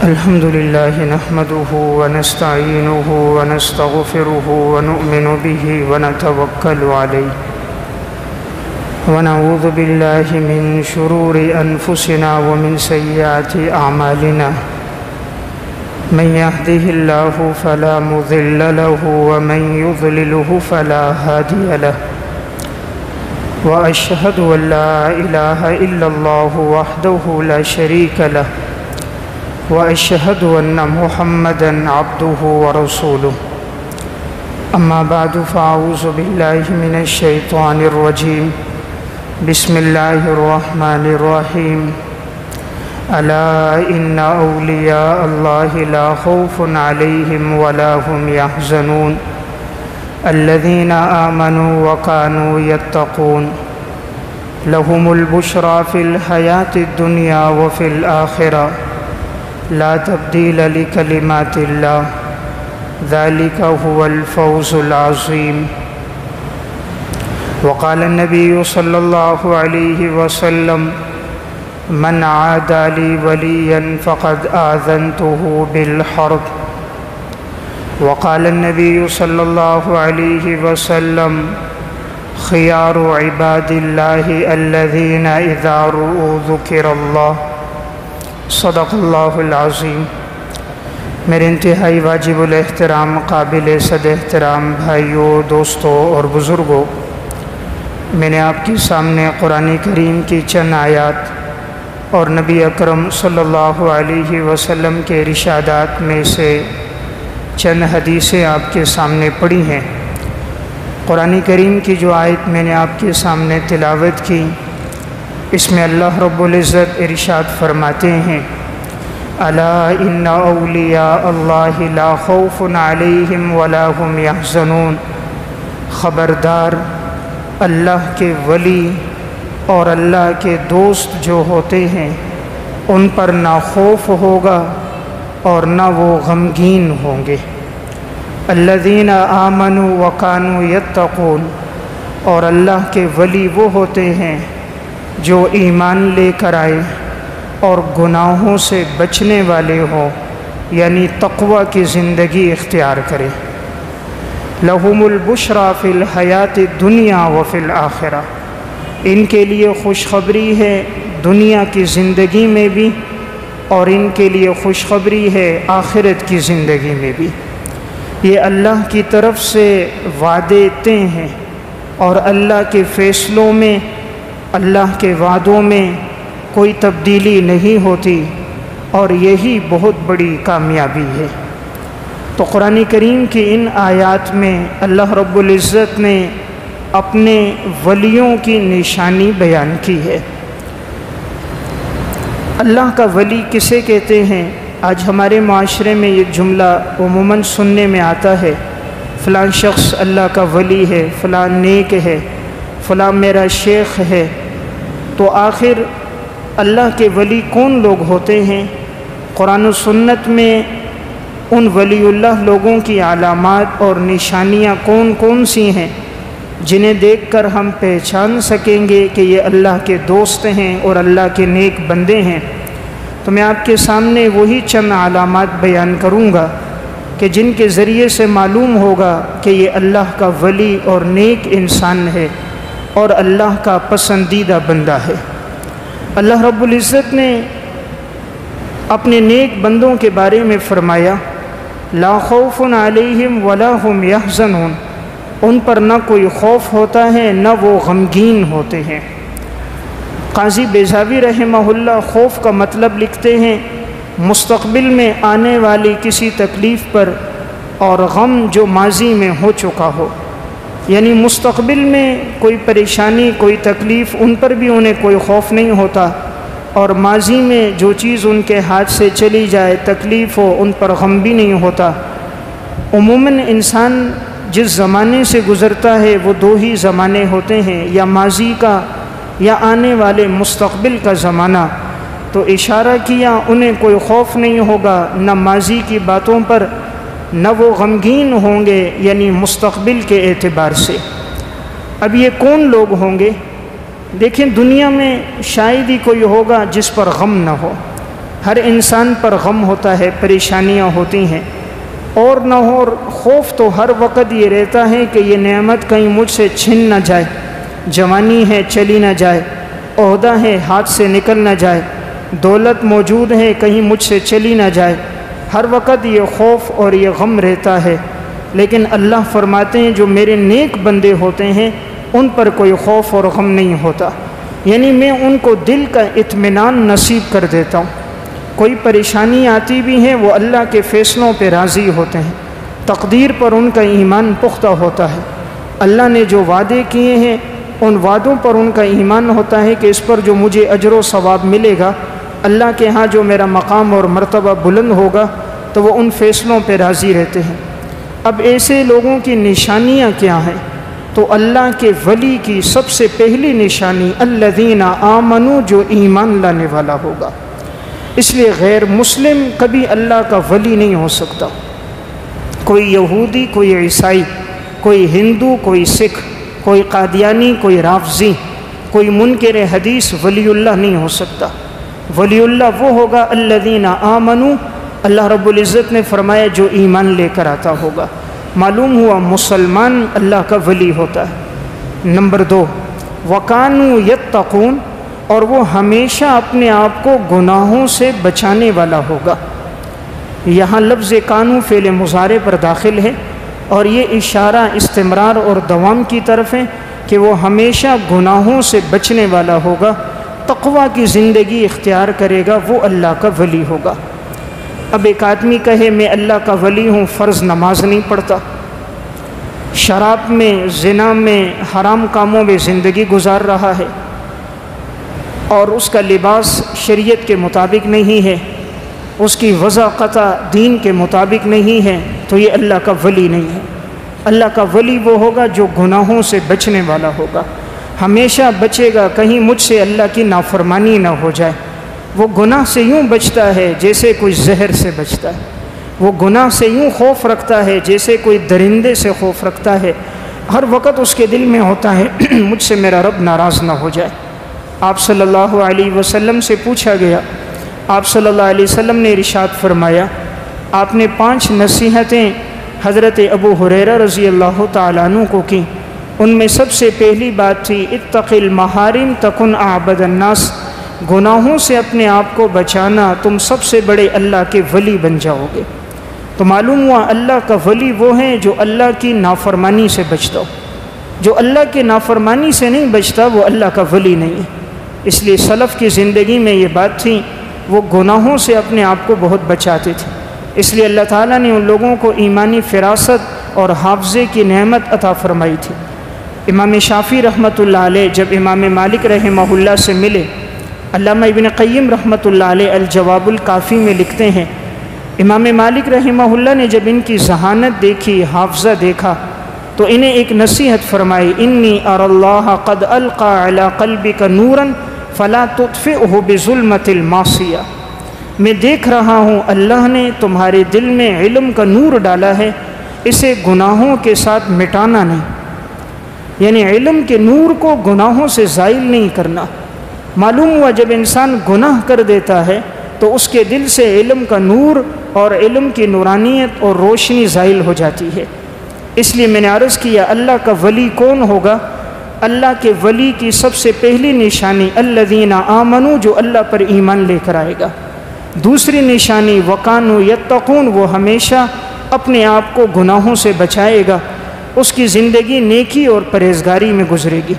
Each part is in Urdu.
الحمد لله نحمده ونستعينه ونستغفره ونؤمن به ونتوكل عليه ونعوذ بالله من شرور أنفسنا ومن سيئات أعمالنا من يهده الله فلا مضل له ومن يضلله فلا هادي له وأشهد أن لا إله إلا الله وحده لا شريك له وأشهد أن محمدًا عبده ورسوله أما بعد فأعوذ بالله من الشيطان الرجيم بسم الله الرحمن الرحيم ألا إن أولياء الله لا خوف عليهم ولا هم يحزنون الذين آمنوا وكانوا يتقون لهم البشرى في الحياة الدنيا وفي الآخرة لا تبديل لكلمات الله ذلك هو الفوز العظيم وقال النبي صلى الله عليه وسلم من عادى لي وليا فقد آذنته بالحرب وقال النبي صلى الله عليه وسلم خيار عباد الله الذين إذا رؤوا ذكر الله صدق اللہ العظیم۔ میرے انتہائی واجب الاحترام قابل صد احترام بھائیوں، دوستوں اور بزرگوں، میں نے آپ کے سامنے قرآن کریم کی چند آیات اور نبی اکرم صلی اللہ علیہ وسلم کے ارشادات میں سے چند حدیثیں آپ کے سامنے پڑھی ہیں۔ قرآن کریم کی جو آیت میں نے آپ کے سامنے تلاوت کی، اس میں اللہ رب العزت ارشاد فرماتے ہیں الا ان اولیاء اللہ لا خوف علیہم ولا هم یحزنون، خبردار اللہ کے ولی اور اللہ کے دوست جو ہوتے ہیں ان پر نہ خوف ہوگا اور نہ وہ غمگین ہوں گے۔ الذین آمنوا وکانوا یتقون، اور اللہ کے ولی وہ ہوتے ہیں جو ایمان لے کر آئے اور گناہوں سے بچنے والے ہوں، یعنی تقوی کی زندگی اختیار کرے۔ لہم البشریٰ فی الحیات الدنیا وفی الآخرہ، ان کے لیے خوشخبری ہے دنیا کی زندگی میں بھی اور ان کے لیے خوشخبری ہے آخرت کی زندگی میں بھی۔ یہ اللہ کی طرف سے وعدے طے ہیں اور اللہ کے فیصلوں میں، اللہ کے وعدوں میں کوئی تبدیلی نہیں ہوتی، اور یہی بہت بڑی کامیابی ہے۔ تو قرآن کریم کی ان آیات میں اللہ رب العزت نے اپنے ولیوں کی نشانی بیان کی ہے۔ اللہ کا ولی کسے کہتے ہیں؟ آج ہمارے معاشرے میں یہ جملہ عموماً سننے میں آتا ہے، فلاں شخص اللہ کا ولی ہے، فلاں نیک ہے، فلاں میرا شیخ ہے۔ تو آخر اللہ کے ولی کون لوگ ہوتے ہیں؟ قرآن و سنت میں ان ولی اللہ لوگوں کی علامات اور نشانیاں کون کون سی ہیں جنہیں دیکھ کر ہم پہچان سکیں گے کہ یہ اللہ کے دوست ہیں اور اللہ کے نیک بندے ہیں؟ تو میں آپ کے سامنے وہی چند علامات بیان کروں گا کہ جن کے ذریعے سے معلوم ہوگا کہ یہ اللہ کا ولی اور نیک انسان ہے اور اللہ کا پسندیدہ بندہ ہے۔ اللہ رب العزت نے اپنے نیک بندوں کے بارے میں فرمایا لا خوف علیہم ولا هم یحزنون، ان پر نہ کوئی خوف ہوتا ہے نہ وہ غمگین ہوتے ہیں۔ قاضی بیضاوی رحمہ اللہ خوف کا مطلب لکھتے ہیں مستقبل میں آنے والی کسی تکلیف پر، اور غم جو ماضی میں ہو چکا ہو، یعنی مستقبل میں کوئی پریشانی کوئی تکلیف ان پر بھی انہیں کوئی خوف نہیں ہوتا، اور ماضی میں جو چیز ان کے ہاتھ سے چلی جائے تکلیف ہو ان پر غم بھی نہیں ہوتا۔ عموماً انسان جس زمانے سے گزرتا ہے وہ دو ہی زمانے ہوتے ہیں، یا ماضی کا یا آنے والے مستقبل کا زمانہ۔ تو اشارہ کیا انہیں کوئی خوف نہیں ہوگا نہ ماضی کی باتوں پر، نہ وہ غمگین ہوں گے یعنی مستقبل کے اعتبار سے۔ اب یہ کون لوگ ہوں گے؟ دیکھیں دنیا میں شاید ہی کوئی ہوگا جس پر غم نہ ہو۔ ہر انسان پر غم ہوتا ہے، پریشانیاں ہوتی ہیں، اور نہ اور خوف تو ہر وقت یہ رہتا ہے کہ یہ نعمت کہیں مجھ سے چھن نہ جائے، جوانی ہے چلی نہ جائے، عہدہ ہے ہاتھ سے نکل نہ جائے، دولت موجود ہے کہیں مجھ سے چلی نہ جائے، ہر وقت یہ خوف اور یہ غم رہتا ہے۔ لیکن اللہ فرماتے ہیں جو میرے نیک بندے ہوتے ہیں ان پر کوئی خوف اور غم نہیں ہوتا، یعنی میں ان کو دل کا اطمینان نصیب کر دیتا ہوں۔ کوئی پریشانی آتی بھی ہے وہ اللہ کے فیصلوں پہ راضی ہوتے ہیں، تقدیر پر ان کا ایمان پختہ ہوتا ہے، اللہ نے جو وعدے کیے ہیں ان وعدوں پر ان کا ایمان ہوتا ہے کہ اس پر جو مجھے اجر و ثواب ملے گا، اللہ کے ہاں جو میرا مقام اور مرتبہ بلند ہوگا، تو وہ ان فیصلوں پہ راضی رہتے ہیں۔ اب ایسے لوگوں کی نشانیاں کیا ہیں؟ تو اللہ کے ولی کی سب سے پہلی نشانی الذین آمنوا، جو ایمان لانے والا ہوگا۔ اس لیے غیر مسلم کبھی اللہ کا ولی نہیں ہو سکتا۔ کوئی یہودی، کوئی عیسائی، کوئی ہندو، کوئی سکھ، کوئی قادیانی، کوئی رافضی، کوئی منکر حدیث ولی اللہ نہیں ہو سکتا۔ ولی اللہ وہ ہوگا الذین آمنوا، اللہ رب العزت نے فرمایا جو ایمان لے کر آتا ہوگا۔ معلوم ہوا مسلمان اللہ کا ولی ہوتا ہے۔ نمبر 2، وَكَانُوا يَتَّقُونَ، اور وہ ہمیشہ اپنے آپ کو گناہوں سے بچانے والا ہوگا۔ یہاں لفظ کانو فعل مضارع پر داخل ہے اور یہ اشارہ استمرار اور دوام کی طرف ہے کہ وہ ہمیشہ گناہوں سے بچنے والا ہوگا، تقوی کی زندگی اختیار کرے گا، وہ اللہ کا ولی ہوگا۔ اب ایک آدمی کہے میں اللہ کا ولی ہوں، فرض نماز نہیں پڑھتا، شراب میں، زنا میں، حرام کاموں میں زندگی گزار رہا ہے، اور اس کا لباس شریعت کے مطابق نہیں ہے، اس کی وضاقت دین کے مطابق نہیں ہے، تو یہ اللہ کا ولی نہیں ہے۔ اللہ کا ولی وہ ہوگا جو گناہوں سے بچنے والا ہوگا، ہمیشہ بچے گا کہیں مجھ سے اللہ کی نافرمانی نہ ہو جائے۔ وہ گناہ سے یوں بچتا ہے جیسے کوئی زہر سے بچتا ہے، وہ گناہ سے یوں خوف رکھتا ہے جیسے کوئی درندے سے خوف رکھتا ہے۔ ہر وقت اس کے دل میں ہوتا ہے مجھ سے میرا رب ناراض نہ ہو جائے۔ آپ صلی اللہ علیہ وسلم سے پوچھا گیا، آپ صلی اللہ علیہ وسلم نے ارشاد فرمایا، آپ نے 5 نصیحتیں حضرت ابو ہریرہ رضی اللہ تعالیٰ عنہ کو کی، ان میں سب سے پہلی بات تھی اتق المحارم تکن اعبد الناس، گناہوں سے اپنے آپ کو بچانا، تم سب سے بڑے اللہ کے ولی بن جاؤ گے۔ تو معلوم ہوا اللہ کا ولی وہ ہے جو اللہ کی نافرمانی سے بچتا ہو، جو اللہ کے نافرمانی سے نہیں بچتا وہ اللہ کا ولی نہیں ہے۔ اس لیے سلف کی زندگی میں یہ بات تھی، وہ گناہوں سے اپنے آپ کو بہت بچاتے تھے، اس لیے اللہ تعالیٰ نے ان لوگوں کو ایمانی فراست اور حافظے کی نعمت عطا فرمائی تھی۔ امام شافعی رحمۃ اللہ علیہ جب امام مالک رحمہ اللہ سے ملے، علامہ ابن قیم رحمۃ اللہ علیہ الجواب الکافی میں لکھتے ہیں، امام مالک رحمہ اللہ نے جب ان کی ذہانت دیکھی، حافظہ دیکھا، تو انہیں ایک نصیحت فرمائی، انی اری اللہ قد القى علی قلبک نورا فلا تطفئه بظلمۃ المعصیہ، میں دیکھ رہا ہوں اللہ نے تمہارے دل میں علم کا نور ڈالا ہے، اسے گناہوں کے ساتھ مٹانا نہیں، یعنی علم کے نور کو گناہوں سے زائل نہیں کرنا۔ معلوم ہوا جب انسان گناہ کر دیتا ہے تو اس کے دل سے علم کا نور اور علم کی نورانیت اور روشنی زائل ہو جاتی ہے۔ اس لیے میں نے عرض کیا اللہ کا ولی کون ہوگا؟ اللہ کے ولی کی سب سے پہلی نشانی الذین آمنوا، جو اللہ پر ایمان لے کر آئے گا۔ دوسری نشانی وکانوا یتقون، وہ ہمیشہ اپنے آپ کو گناہوں سے بچائے گا، اس کی زندگی نیکی اور پرہیزگاری میں گزرے گی۔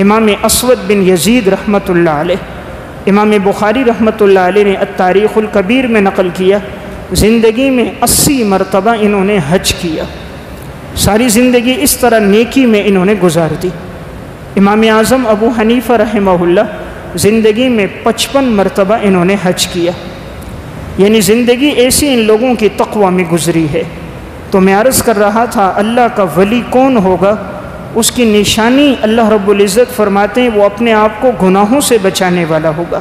امام اسود بن یزید رحمۃ اللہ علیہ، امام بخاری رحمۃ اللہ علیہ نے التاریخ الکبیر میں نقل کیا، زندگی میں 80 مرتبہ انہوں نے حج کیا، ساری زندگی اس طرح نیکی میں انہوں نے گزار دی۔ امام اعظم ابو حنیفہ رحمہ اللہ زندگی میں 55 مرتبہ انہوں نے حج کیا، یعنی زندگی ایسی ان لوگوں کی تقوی میں گزری ہے۔ تو میں عرض کر رہا تھا اللہ کا ولی کون ہوگا؟ اس کی نشانی اللہ رب العزت فرماتے ہیں وہ اپنے آپ کو گناہوں سے بچانے والا ہوگا۔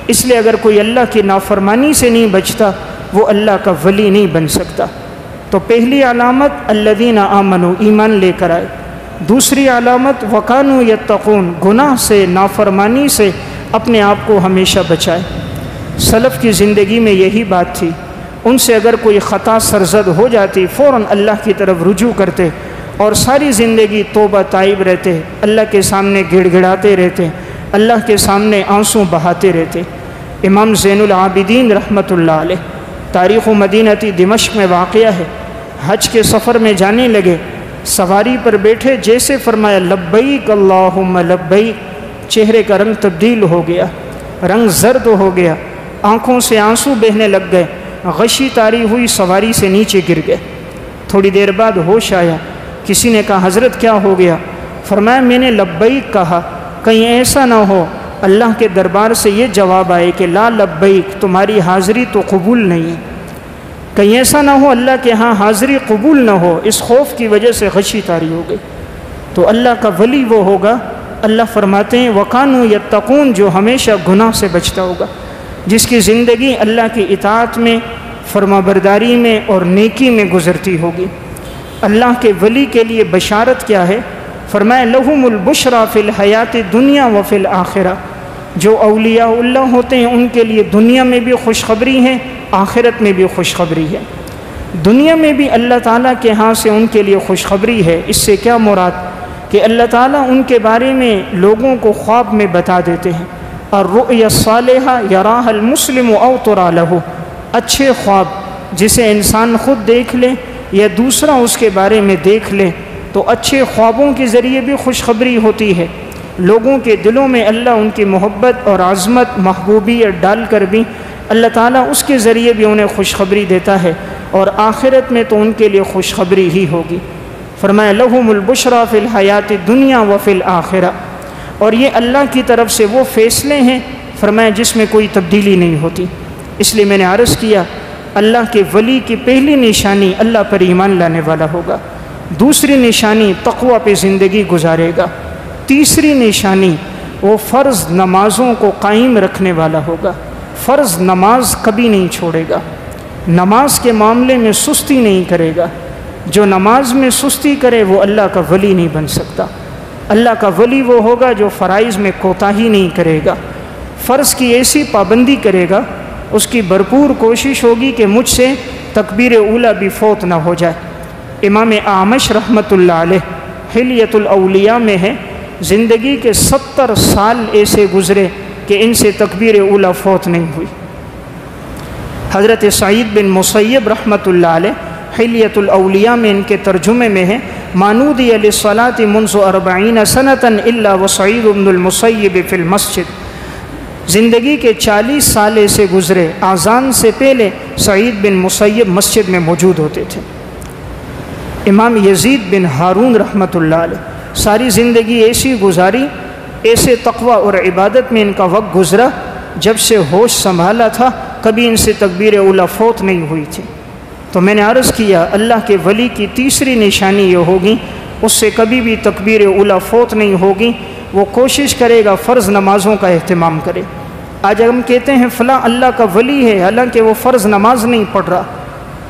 اس لیے اگر کوئی اللہ کی نافرمانی سے نہیں بچتا وہ اللہ کا ولی نہیں بن سکتا۔ تو پہلی علامت الذین آمنوا، ایمان لے کر آئے۔ دوسری علامت وکانوا یتقون، گناہ سے، نافرمانی سے اپنے آپ کو ہمیشہ بچائے۔ سلف کی زندگی میں یہی بات تھی، ان سے اگر کوئی خطا سرزد ہو جاتی فوراً اللہ کی طرف رجوع کرتے اور ساری زندگی توبہ تائب رہتے، اللہ کے سامنے گڑ گڑاتے رہتے، اللہ کے سامنے آنسو بہاتے رہتے۔ امام زین العابدین رحمۃ اللہ علیہ، تاریخ مدینہ دمشق میں واقعہ ہے، حج کے سفر میں جانے لگے، سواری پر بیٹھے، جیسے فرمایا لبیک اللہم لبیک، چہرے کا رنگ تبدیل ہو گیا، رنگ زرد ہو گیا، آنکھوں سے آنسو بہنے لگ گئے، غشی طاری ہوئی، سواری سے نیچے گر گئے۔ تھوڑی دیر بعد ہوش آیا، کسی نے کہا حضرت کیا ہو گیا؟ فرمایا میں نے لبیک کہا، کہیں ایسا نہ ہو اللہ کے دربار سے یہ جواب آئے کہ لا لبیک، تمہاری حاضری تو قبول نہیں ہے، کہیں ایسا نہ ہو اللہ کے ہاں حاضری قبول نہ ہو، اس خوف کی وجہ سے غشی طاری ہو گئی۔ تو اللہ کا ولی وہ ہوگا، اللہ فرماتے ہیں وَقَانُوا يَتَّقُونَ، جو ہمیشہ گناہ سے بچتا ہوگا، جس کی زندگی اللہ کی اطاعت میں، فرما برداری میں اور نیکی میں گزرتی ہوگی۔ اللہ کے ولی کے لیے بشارت کیا ہے؟ فرمایا لَهُمُ الْبُشْرَى فِي الْحَيَاةِ الدُّنْيَا وَفِي الْآخِرَةِ، جو اولیاء اللہ ہوتے ہیں ان کے لیے دنیا میں بھی خوشخبری ہے، آخرت میں بھی خوشخبری ہے۔ دنیا میں بھی اللہ تعالیٰ کے ہاں سے ان کے لیے خوشخبری ہے۔ اس سے کیا مراد؟ کہ اللہ تعالیٰ ان کے بارے میں لوگوں کو خواب میں بتا دیتے ہیں، الرؤیا الصالحہ یراها المسلم او ترى له، اچھے خواب جسے انسان خود دیکھ لے یا دوسرا اس کے بارے میں دیکھ لے تو اچھے خوابوں کے ذریعے بھی خوشخبری ہوتی ہے۔ لوگوں کے دلوں میں اللہ ان کی محبت اور عظمت محبوبیت ڈال کر بھی اللہ تعالیٰ اس کے ذریعے بھی انہیں خوشخبری دیتا ہے، اور آخرت میں تو ان کے لیے خوشخبری ہی ہوگی۔ فرمایا لہم البشریٰ فی الحیات الدنیا وفی الآخرہ، اور یہ اللہ کی طرف سے وہ فیصلے ہیں فرمایا جس میں کوئی تبدیلی نہیں ہوتی۔ اس لیے میں نے عرض کیا اللہ کے ولی کی پہلی نشانی اللہ پر ایمان لانے والا ہوگا، دوسری نشانی تقوی پہ زندگی گزارے گا، تیسری نشانی وہ فرض نمازوں کو قائم رکھنے والا ہوگا، فرض نماز کبھی نہیں چھوڑے گا، نماز کے معاملے میں سستی نہیں کرے گا۔ جو نماز میں سستی کرے وہ اللہ کا ولی نہیں بن سکتا۔ اللہ کا ولی وہ ہوگا جو فرائض میں کوتاہی نہیں کرے گا، فرض کی ایسی پابندی کرے گا، اس کی بھرپور کوشش ہوگی کہ مجھ سے تکبیر اولیٰ بھی فوت نہ ہو جائے۔ امام اعمش رحمۃ اللہ علیہ حلیۃ الاولیاء میں ہے، زندگی کے 70 سال ایسے گزرے کہ ان سے تکبیر اولیٰ فوت نہیں ہوئی۔ حضرت سعید بن مسیب رحمۃ اللہ علیہ حلیۃ الاولیاء میں ان کے ترجمے میں ہے مانودی للصلاة منذ 40 سنة الا وسعید بن المسیب فی المسجد، زندگی کے 40 سال ایسے گزرے اذان سے پہلے سعید بن مسیب مسجد میں موجود ہوتے تھے۔ امام یزید بن ہارون رحمۃ اللہ علیہ ساری زندگی ایسی گزاری، ایسے تقوی اور عبادت میں ان کا وقت گزرا، جب سے ہوش سنبھالا تھا کبھی ان سے تکبیر اولیٰ فوت نہیں ہوئی تھی۔ تو میں نے عرض کیا اللہ کے ولی کی تیسری نشانی یہ ہوگی اس سے کبھی بھی تکبیر اولیٰ فوت نہیں ہوگی، وہ کوشش کرے گا فرض نمازوں کا اہتمام کرے۔ آج ہم کہتے ہیں فلاں اللہ کا ولی ہے، حالانکہ وہ فرض نماز نہیں پڑھ رہا۔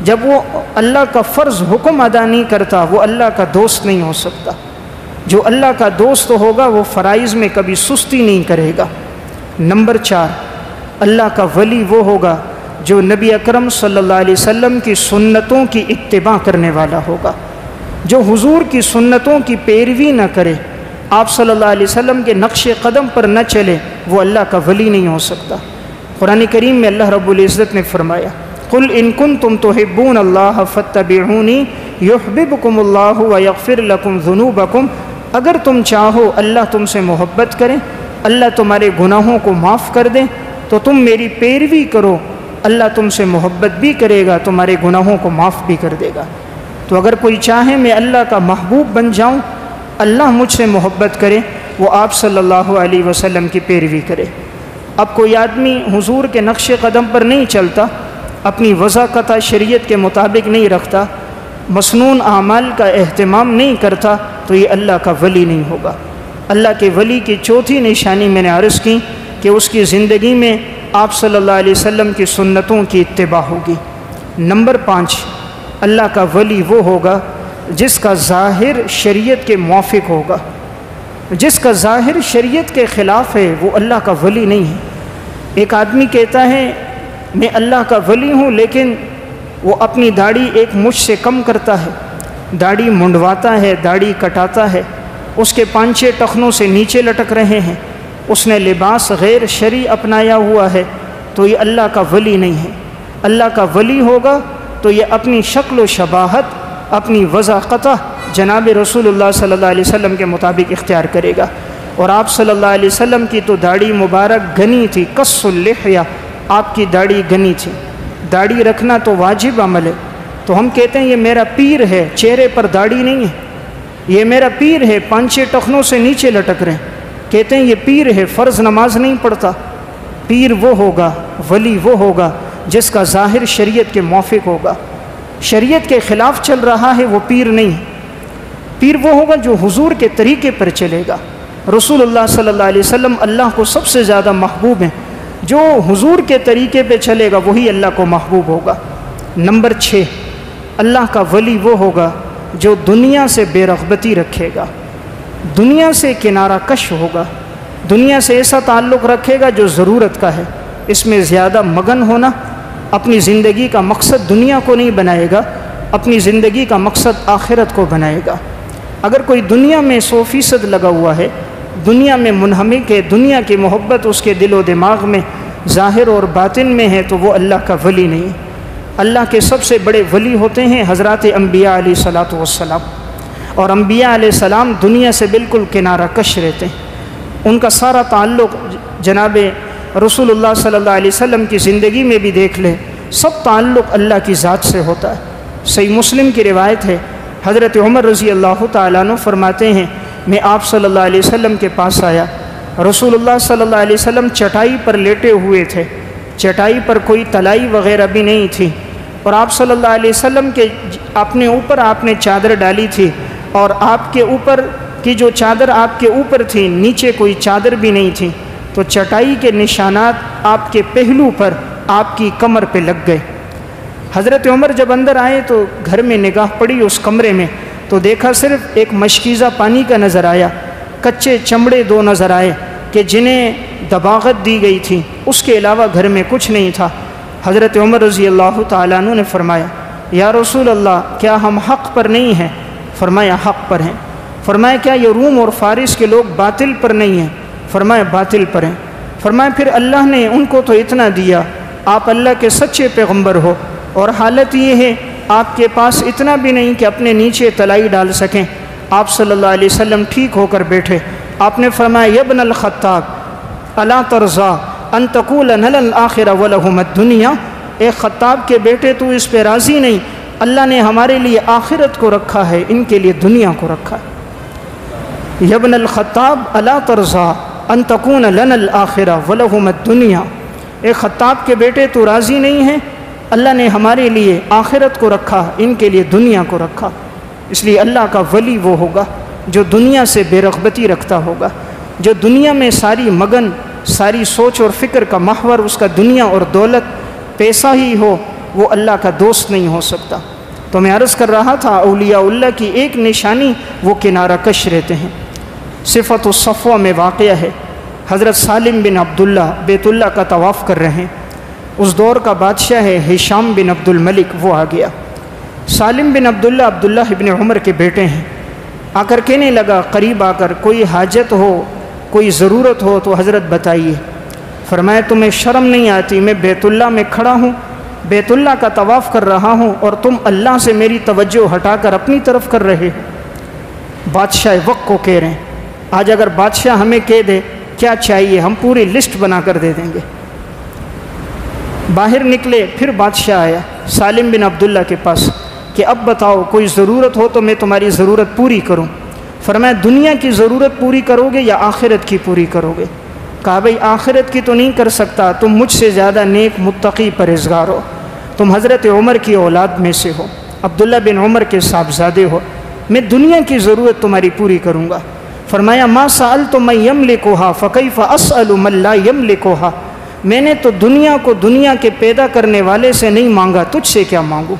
جب وہ اللہ کا فرض حکم ادا نہیں کرتا وہ اللہ کا دوست نہیں ہو سکتا۔ جو اللہ کا دوست ہوگا وہ فرائض میں کبھی سستی نہیں کرے گا۔ نمبر 4، اللہ کا ولی وہ ہوگا جو نبی اکرم صلی اللہ علیہ وسلم کی سنتوں کی اتباع کرنے والا ہوگا، جو حضور کی سنتوں کی پیروی نہ کرے، آپ صلی اللہ علیہ وسلم کے نقش قدم پر نہ چلے، وہ اللہ کا ولی نہیں ہو سکتا۔ قرآن کریم میں اللہ رب العزت نے فرمایا قل ان کنتم تحبون اللہ فاتبعونی یحببکم اللہ ویغفر لکم ذنوبکم، اگر تم چاہو اللہ تم سے محبت کرے، اللہ تمہارے گناہوں کو معاف کر دے تو تم میری پیروی کرو، اللہ تم سے محبت بھی کرے گا، تمہارے گناہوں کو معاف بھی کر دے گا۔ تو اگر کوئی چاہے میں اللہ کا محبوب بن جاؤں، اللہ مجھ سے محبت کرے، وہ آپ صلی اللہ علیہ وسلم کی پیروی کرے۔ اب کوئی آدمی حضور کے نقش قدم پر نہیں چلتا، اپنی وضاقتہ شریعت کے مطابق نہیں رکھتا، مسنون اعمال کا اہتمام نہیں کرتا، تو یہ اللہ کا ولی نہیں ہوگا۔ اللہ کے ولی کی چوتھی نشانی میں نے عرض کی کہ اس کی زندگی میں آپ صلی اللہ علیہ وسلم کی سنتوں کی اتباع ہوگی۔ نمبر 5، اللہ کا ولی وہ ہوگا جس کا ظاہر شریعت کے موافق ہوگا۔ جس کا ظاہر شریعت کے خلاف ہے وہ اللہ کا ولی نہیں ہے۔ ایک آدمی کہتا ہے میں اللہ کا ولی ہوں، لیکن وہ اپنی داڑھی ایک مجھ سے کم کرتا ہے، داڑھی منڈواتا ہے، داڑھی کٹاتا ہے، اس کے پانچے ٹخنوں سے نیچے لٹک رہے ہیں، اس نے لباس غیر شرعی اپنایا ہوا ہے، تو یہ اللہ کا ولی نہیں ہے۔ اللہ کا ولی ہوگا تو یہ اپنی شکل و شباہت، اپنی وضاقتہ جناب رسول اللہ صلی اللہ علیہ وسلم کے مطابق اختیار کرے گا۔ اور آپ صلی اللہ علیہ وسلم کی تو داڑھی مبارک گھنی تھی، قص اللحیہ، آپ کی داڑھی گھنی تھی۔ داڑھی رکھنا تو واجب عمل ہے، تو ہم کہتے ہیں یہ میرا پیر ہے، چہرے پر داڑھی نہیں ہے، یہ میرا پیر ہے، پانچے ٹخنوں سے نیچے لٹک رہے ہیں، کہتے ہیں یہ پیر ہے، فرض نماز نہیں پڑھتا۔ پیر وہ ہوگا، ولی وہ ہوگا جس کا ظاہر شریعت کے موافق ہوگا، شریعت کے خلاف چل رہا ہے وہ پیر نہیں ہے۔ پیر وہ ہوگا جو حضور کے طریقے پر چلے گا۔ رسول اللہ صلی اللہ علیہ وسلم اللہ کو سب سے زیادہ محبوب ہیں، جو حضور کے طریقے پہ چلے گا وہی اللہ کو محبوب ہوگا۔ نمبر 6، اللہ کا ولی وہ ہوگا جو دنیا سے بے رغبتی رکھے گا، دنیا سے کنارہ کش ہوگا، دنیا سے ایسا تعلق رکھے گا جو ضرورت کا ہے، اس میں زیادہ مگن ہونا، اپنی زندگی کا مقصد دنیا کو نہیں بنائے گا، اپنی زندگی کا مقصد آخرت کو بنائے گا۔ اگر کوئی دنیا میں 100% لگا ہوا ہے، دنیا میں منہمک ہے، دنیا کی محبت اس کے دل و دماغ میں ظاہر اور باطن میں ہے، تو وہ اللہ کا ولی نہیں ہے۔ اللہ کے سب سے بڑے ولی ہوتے ہیں حضرات انبیاء علیہ الصلاۃ والسلام، اور انبیاء علیہ السلام دنیا سے بالکل کنارہ کش رہتے ہیں، ان کا سارا تعلق جناب رسول اللہ صلی اللہ علیہ وسلم کی زندگی میں بھی دیکھ لیں، سب تعلق اللہ کی ذات سے ہوتا ہے۔ صحیح مسلم کی روایت ہے، حضرت عمر رضی اللہ تعالیٰ عنہ فرماتے ہیں میں آپ صلی اللہ علیہ وسلم کے پاس آیا، رسول اللہ صلی اللہ علیہ وسلم چٹائی پر لیٹے ہوئے تھے، چٹائی پر کوئی تلائی وغیرہ بھی نہیں تھی، اور آپ صلی اللہ علیہ وسلم کے اپنے اوپر آپ نے چادر ڈالی تھی، اور آپ کے اوپر کی جو چادر آپ کے اوپر تھی نیچے کوئی چادر بھی نہیں تھی، تو چٹائی کے نشانات آپ کے پہلو پر، آپ کی کمر پہ لگ گئے۔ حضرت عمر جب اندر آئے تو گھر میں نگاہ پڑی اس کمرے میں، تو دیکھا صرف ایک مشکیزہ پانی کا نظر آیا، کچے چمڑے 2 نظر آئے کہ جنہیں دباغت دی گئی تھی، اس کے علاوہ گھر میں کچھ نہیں تھا۔ حضرت عمر رضی اللہ تعالیٰ عنہ نے فرمایا یا رسول اللہ کیا ہم حق پر نہیں ہیں؟ فرمایا حق پر ہیں۔ فرمایا کیا یہ روم اور فارس کے لوگ باطل پر نہیں ہیں؟ فرمایا باطل پر ہیں۔ فرمایا پھر اللہ نے ان کو تو اتنا دیا، آپ اللہ کے سچے پیغمبر ہو، اور حالت یہ ہے آپ کے پاس اتنا بھی نہیں کہ اپنے نیچے تلائی ڈال سکیں۔ آپ صلی اللہ علیہ وسلم ٹھیک ہو کر بیٹھے، آپ نے فرمایا یا ابن الخطاب الا ترضى ان تقول لنا الاخرة ولهم الدنيا، اے خطاب کے بیٹے تو اس پہ راضی نہیں، اللہ نے ہمارے لیے آخرت کو رکھا ہے، ان کے لیے دنیا کو رکھا ہے۔ یا ابن الخطاب الا ترضى ان تكون لنا الاخرة ولهم الدنيا، اے خطاب کے بیٹے تو راضی نہیں ہے، اللہ نے ہمارے لیے آخرت کو رکھا، ان کے لیے دنیا کو رکھا۔ اس لیے اللہ کا ولی وہ ہوگا جو دنیا سے بے رغبتی رکھتا ہوگا، جو دنیا میں ساری مگن، ساری سوچ اور فکر کا محور اس کا دنیا اور دولت، پیسہ ہی ہو، وہ اللہ کا دوست نہیں ہو سکتا۔ تو میں عرض کر رہا تھا اولیاء اللہ کی ایک نشانی وہ کنارہ کش رہتے ہیں۔ صفت الصفوہ میں واقعہ ہے، حضرت سالم بن عبداللہ بیت اللہ کا طواف کر رہے ہیں، اس دور کا بادشاہ ہے ہشام بن عبد الملک، وہ آ گیا۔ سالم بن عبداللہ ابن عمر کے بیٹے ہیں، آ کر کہنے لگا قریب آ کر کوئی حاجت ہو، کوئی ضرورت ہو تو حضرت بتائیے۔ فرمایا تمہیں شرم نہیں آتی؟ میں بیت اللہ میں کھڑا ہوں، بیت اللہ کا طواف کر رہا ہوں، اور تم اللہ سے میری توجہ ہٹا کر اپنی طرف کر رہے ہو۔ بادشاہ وقت کو کہہ رہے ہیں، آج اگر بادشاہ ہمیں کہہ دے کیا چاہیے ہم پوری لسٹ بنا کر دے دیں گے۔ باہر نکلے، پھر بادشاہ آیا سالم بن عبداللہ کے پاس کہ اب بتاؤ کوئی ضرورت ہو تو میں تمہاری ضرورت پوری کروں۔ فرمایا دنیا کی ضرورت پوری کرو گے یا آخرت کی پوری کرو گے؟ کہا بھئی آخرت کی تو نہیں کر سکتا، تم مجھ سے زیادہ نیک متقی پرہیزگار ہو، تم حضرت عمر کی اولاد میں سے ہو، عبداللہ بن عمر کے صاحبزادے ہو، میں دنیا کی ضرورت تمہاری پوری کروں گا۔ فرمایا ما سألت من یملکھا فکیف اسأل من لا یملکھا، میں نے تو دنیا کو دنیا کے پیدا کرنے والے سے نہیں مانگا، تجھ سے کیا مانگوں؟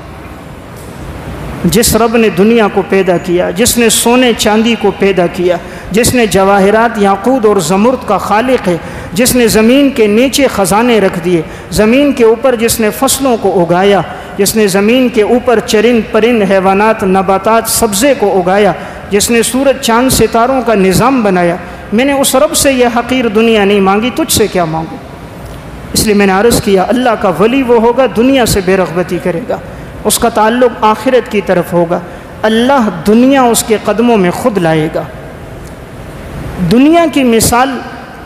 جس رب نے دنیا کو پیدا کیا، جس نے سونے چاندی کو پیدا کیا، جس نے جواہرات یاقوت اور زمرد کا خالق ہے، جس نے زمین کے نیچے خزانے رکھ دیے، زمین کے اوپر جس نے فصلوں کو اگایا، جس نے زمین کے اوپر چرند پرند حیوانات نباتات سبزے کو اگایا، جس نے سورج چاند ستاروں کا نظام بنایا، میں نے اس رب سے یہ حقیر دنیا نہیں مانگی، تجھ سے کیا مانگوں؟ اس لیے میں نے عرض کیا اللہ کا ولی وہ ہوگا دنیا سے بے رغبتی کرے گا، اس کا تعلق آخرت کی طرف ہوگا، اللہ دنیا اس کے قدموں میں خود لائے گا۔ دنیا کی مثال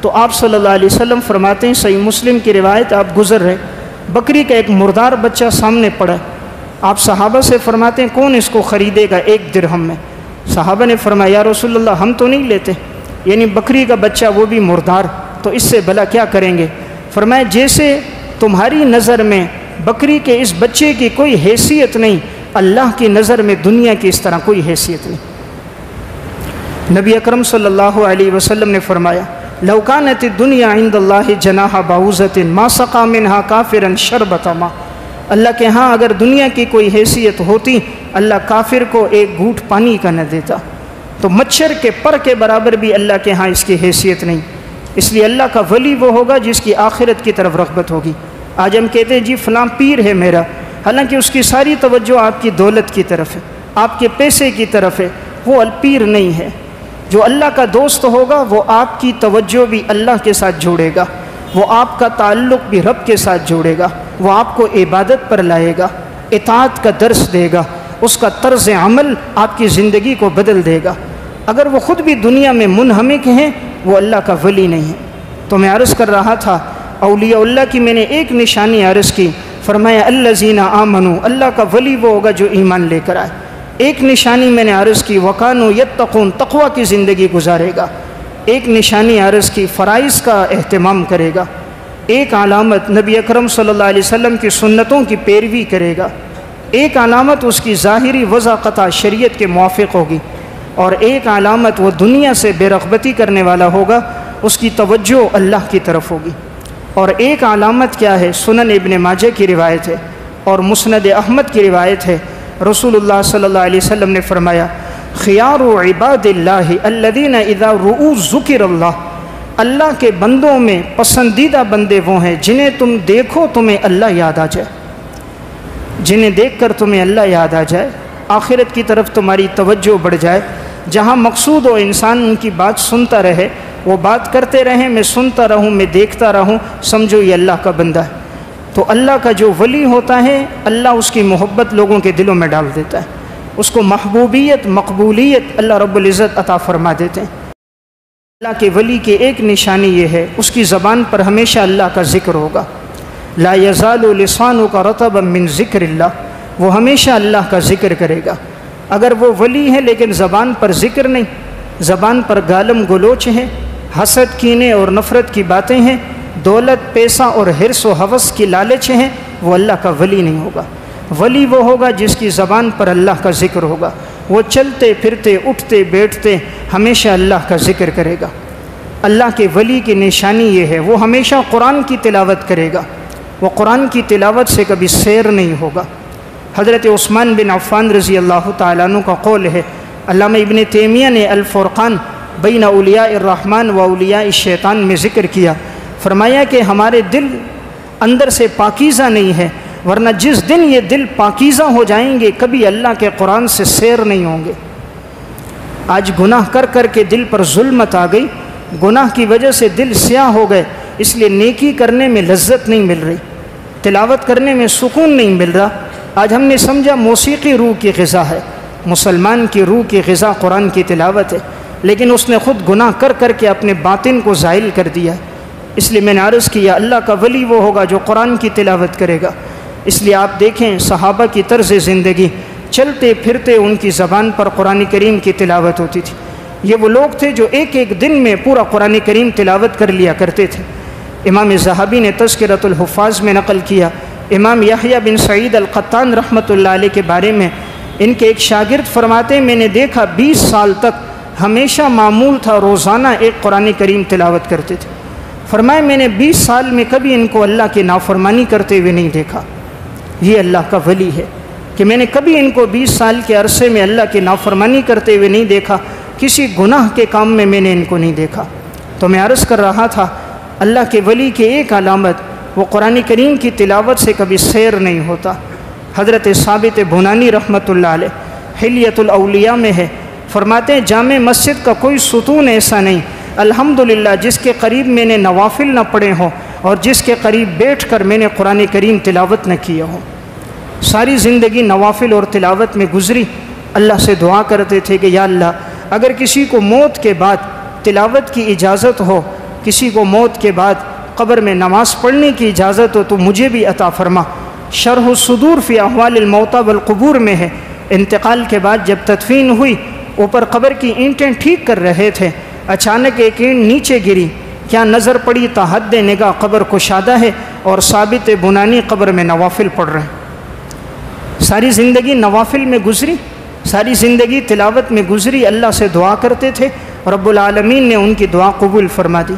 تو آپ صلی اللہ علیہ وسلم فرماتے ہیں، صحیح مسلم کی روایت، آپ گزر رہے، بکری کا ایک مردار بچہ سامنے پڑا، آپ صحابہ سے فرماتے ہیں کون اس کو خریدے گا 1 درہم میں؟ صحابہ نے فرمایا یا رسول اللہ ہم تو نہیں لیتے، یعنی بکری کا بچہ وہ بھی مردار، تو اس سے بھلا کیا کریں گے؟ فرمایا جیسے تمہاری نظر میں بکری کے اس بچے کی کوئی حیثیت نہیں، اللہ کی نظر میں دنیا کی اس طرح کوئی حیثیت نہیں۔ نبی اکرم صلی اللہ علیہ وسلم نے فرمایا لو کانت الدنیا عند اللہ جناح بعوضۃ ما سقى منها کافرا شربۃ ماء، اللہ کے ہاں اگر دنیا کی کوئی حیثیت ہوتی اللہ کافر کو ایک گھونٹ پانی کا نہ دیتا، تو مچھر کے پر کے برابر بھی اللہ کے ہاں اس کی حیثیت نہیں۔ اس لیے اللہ کا ولی وہ ہوگا جس کی آخرت کی طرف رغبت ہوگی۔ آج ہم کہتے ہیں جی فلاں پیر ہے میرا، حالانکہ اس کی ساری توجہ آپ کی دولت کی طرف ہے، آپ کے پیسے کی طرف ہے، وہ پیر نہیں ہے۔ جو اللہ کا دوست ہوگا وہ آپ کی توجہ بھی اللہ کے ساتھ جوڑے گا، وہ آپ کا تعلق بھی رب کے ساتھ جوڑے گا، وہ آپ کو عبادت پر لائے گا، اطاعت کا درس دے گا، اس کا طرز عمل آپ کی زندگی کو بدل دے گا۔ اگر وہ خود بھی دنیا میں منہمک ہیں وہ اللہ کا ولی نہیں ہے۔ تو میں عرض کر رہا تھا اولیاء اللہ کی میں نے ایک نشانی عرض کی، فرمایا الذین آمنوا، اللہ کا ولی وہ ہوگا جو ایمان لے کر آئے۔ ایک نشانی میں نے عرض کی وکانوا یتقون، تقوی کی زندگی گزارے گا۔ ایک نشانی عرض کی فرائض کا اہتمام کرے گا۔ ایک علامت نبی اکرم صلی اللہ علیہ وسلم کی سنتوں کی پیروی کرے گا۔ ایک علامت اس کی ظاہری وضاقتہ شریعت کے موافق ہوگی، اور ایک علامت وہ دنیا سے بے رغبتی کرنے والا ہوگا، اس کی توجہ اللہ کی طرف ہوگی۔ اور ایک علامت کیا ہے؟ سنن ابن ماجہ کی روایت ہے اور مسند احمد کی روایت ہے، رسول اللہ صلی اللہ علیہ وسلم نے فرمایا خیار عباد اللہ الذین اذا رؤوا ذکر اللہ، اللہ کے بندوں میں پسندیدہ بندے وہ ہیں جنہیں تم دیکھو تمہیں اللہ یاد آ جائے، جنہیں دیکھ کر تمہیں اللہ یاد آ جائے، آخرت کی طرف تمہاری توجہ بڑھ جائے، جہاں مقصود ہو انسان ان کی بات سنتا رہے، وہ بات کرتے رہیں میں سنتا رہوں، میں دیکھتا رہوں، سمجھو یہ اللہ کا بندہ ہے۔ تو اللہ کا جو ولی ہوتا ہے اللہ اس کی محبت لوگوں کے دلوں میں ڈال دیتا ہے، اس کو محبوبیت مقبولیت اللہ رب العزت عطا فرما دیتے ہیں۔ اللہ کے ولی کی ایک نشانی یہ ہے اس کی زبان پر ہمیشہ اللہ کا ذکر ہوگا، لا یزال لسانک رطبا من ذکر اللہ، وہ ہمیشہ اللہ کا ذکر کرے گا۔ اگر وہ ولی ہے لیکن زبان پر ذکر نہیں، زبان پر گالم گلوچ ہے، حسد کینے اور نفرت کی باتیں ہیں، دولت پیسہ اور حرص و ہوس کی لالچ ہیں، وہ اللہ کا ولی نہیں ہوگا۔ ولی وہ ہوگا جس کی زبان پر اللہ کا ذکر ہوگا، وہ چلتے پھرتے اٹھتے بیٹھتے ہمیشہ اللہ کا ذکر کرے گا۔ اللہ کے ولی کی نشانی یہ ہے وہ ہمیشہ قرآن کی تلاوت کرے گا، وہ قرآن کی تلاوت سے کبھی سیر نہیں ہوگا۔ حضرت عثمان بن عفان رضی اللہ تعالیٰ عنہ کا قول ہے، علامہ ابن تیمیہ نے الفرقان بین اولیاء الرحمن و اولیاء الشیطان میں ذکر کیا، فرمایا کہ ہمارے دل اندر سے پاکیزہ نہیں ہے، ورنہ جس دن یہ دل پاکیزہ ہو جائیں گے کبھی اللہ کے قرآن سے سیر نہیں ہوں گے۔ آج گناہ کر کر کے دل پر ظلمت آ گئی، گناہ کی وجہ سے دل سیاہ ہو گئے، اس لیے نیکی کرنے میں لذت نہیں مل رہی، تلاوت کرنے میں سکون نہیں مل رہا۔ آج ہم نے سمجھا موسیقی روح کی غذا ہے، مسلمان کی روح کی غذا قرآن کی تلاوت ہے، لیکن اس نے خود گناہ کر کر کے اپنے باطن کو زائل کر دیا ہے۔ اس لیے میں نے عرض کیا اللہ کا ولی وہ ہوگا جو قرآن کی تلاوت کرے گا۔ اس لیے آپ دیکھیں صحابہ کی طرز زندگی، چلتے پھرتے ان کی زبان پر قرآن کریم کی تلاوت ہوتی تھی۔ یہ وہ لوگ تھے جو ایک ایک دن میں پورا قرآن کریم تلاوت کر لیا کرتے تھے۔ امام ذہبی نے تذکرۃ الحفاظ میں نقل کیا، امام یحییٰ بن سعید القطان رحمۃ اللہ علیہ کے بارے میں ان کے ایک شاگرد فرماتے ہیں میں نے دیکھا 20 سال تک ہمیشہ معمول تھا روزانہ ایک قرآن کریم تلاوت کرتے تھے۔ فرمایا میں نے 20 سال میں کبھی ان کو اللہ کی نافرمانی کرتے ہوئے نہیں دیکھا۔ یہ اللہ کا ولی ہے۔ کہ میں نے کبھی ان کو 20 سال کے عرصے میں اللہ کی نافرمانی کرتے ہوئے نہیں دیکھا، کسی گناہ کے کام میں میں نے ان کو نہیں دیکھا۔ تو میں عرض کر رہا تھا اللہ کے ولی کی ایک علامت وہ قرآن کریم کی تلاوت سے کبھی سیر نہیں ہوتا۔ حضرت ثابت بنانی رحمۃ اللہ علیہ حلیۃ الاولیاء میں ہے، فرماتے ہیں جامع مسجد کا کوئی ستون ایسا نہیں الحمدللہ جس کے قریب میں نے نوافل نہ پڑھے ہوں اور جس کے قریب بیٹھ کر میں نے قرآن کریم تلاوت نہ کیا ہو۔ ساری زندگی نوافل اور تلاوت میں گزری۔ اللہ سے دعا کرتے تھے کہ یا اللہ اگر کسی کو موت کے بعد تلاوت کی اجازت ہو، کسی کو موت کے بعد قبر میں نماز پڑھنے کی اجازت ہو تو مجھے بھی عطا فرما۔ شرح الصدور فی احوال الموتى والقبور میں ہے، انتقال کے بعد جب تدفین ہوئی اوپر قبر کی اینٹیں ٹھیک کر رہے تھے، اچانک ایک اینٹ نیچے گری، کیا نظر پڑی تا حد نگاہ قبر کشادہ ہے اور ثابت بنانی قبر میں نوافل پڑھ رہے ہیں۔ ساری زندگی نوافل میں گزری، ساری زندگی تلاوت میں گزری، اللہ سے دعا کرتے تھے، رب العالمین نے ان کی دعا قبول فرما دی۔